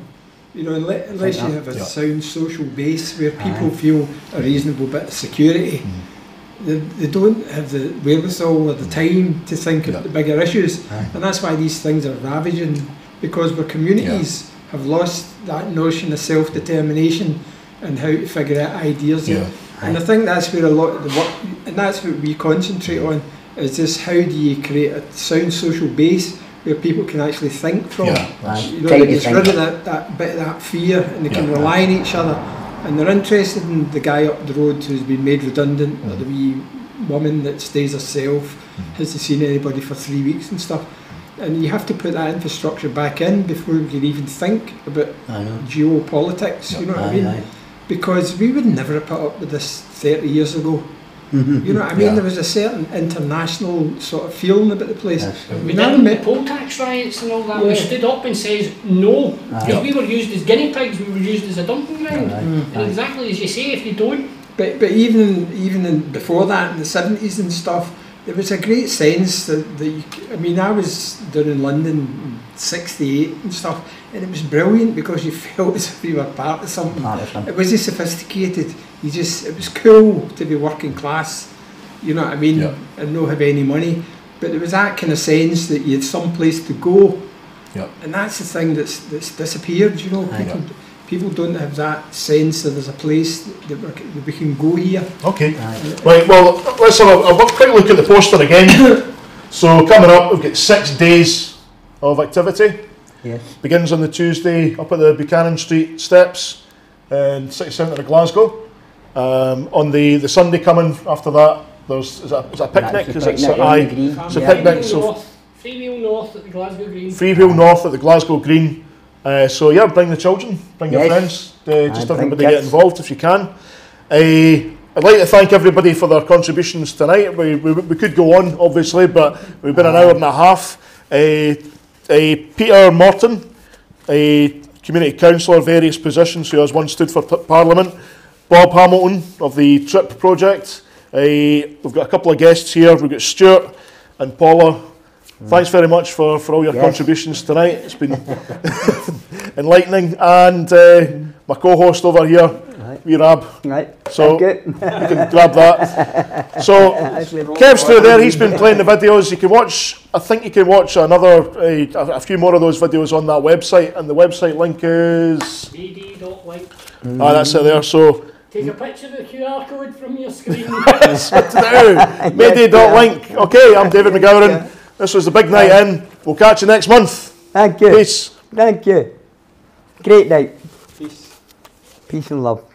A: Unless you have a sound social base where people feel a reasonable bit of security. They don't have the wherewithal or the time to think of the bigger issues, and that's why these things are ravaging, because our communities have lost that notion of self-determination and how to figure out ideas. And I think that's where a lot of the work, and that's what we concentrate on, is just how do you create a sound social base where people can actually think from. They get rid of that bit of that fear, and they can rely on each other. And they're interested in the guy up the road who's been made redundant, or the wee woman that stays herself, hasn't seen anybody for 3 weeks and stuff. And you have to put that infrastructure back in before we can even think about geopolitics, you know what I mean? Because we would never have put up with this 30 years ago. You know what I mean? There was a certain international sort of feeling about the place.
C: We didn't the poll tax riots and all that. We stood up and says no. Because we were used as guinea pigs, we were used as a dumping ground. And exactly as you say, if you don't.
A: But even before that, in the 70s and stuff, there was a great sense that I was down in London in '68 and stuff, and it was brilliant because you felt as if you were part of something. It wasn't sophisticated. It was cool to be working class, you know what I mean, and not have any money. But there was that kind of sense that you had some place to go, and that's the thing that's disappeared. People don't have that sense that there's a place that we can go here.
X: Okay. Right, well, let's have a quick look at the poster again. So coming up, we've got 6 days of activity.
S: Yes.
X: Begins on the Tuesday up at the Buchanan Street steps in the city centre of Glasgow. On the Sunday coming after that, There's is it a picnic?
Y: That's
X: Is
Y: the
X: it?
Y: picnic
X: Aye,
Y: on the green.
X: it's a picnic. So
C: Freewheel North at the Glasgow Green.
X: Freewheel North at the Glasgow Green. So yeah, bring the children, bring your friends, just everybody get involved if you can. I'd like to thank everybody for their contributions tonight. We could go on, obviously, but we've been an hour and a half. Peter Morton, a community councillor, various positions, who has once stood for Parliament. Bob Hamilton of the TRIP project. We've got a couple of guests here. We've got Stuart and Paula. Thanks very much for all your contributions tonight. It's been enlightening. And my co-host over here, Rab. So you can grab that. So Kev's through there. He's been playing the videos. You can watch. I think you can watch a few more of those videos on that website. And the website link is
C: ad.link.
X: That's it there. So
C: take a picture of the QR code from your screen.
X: That's what to do. Mayday.link. Okay, I'm David McGowran. This was the big night in. We'll catch you next month.
Y: Thank you.
X: Peace.
Y: Thank you. Great night. Peace. Peace and love.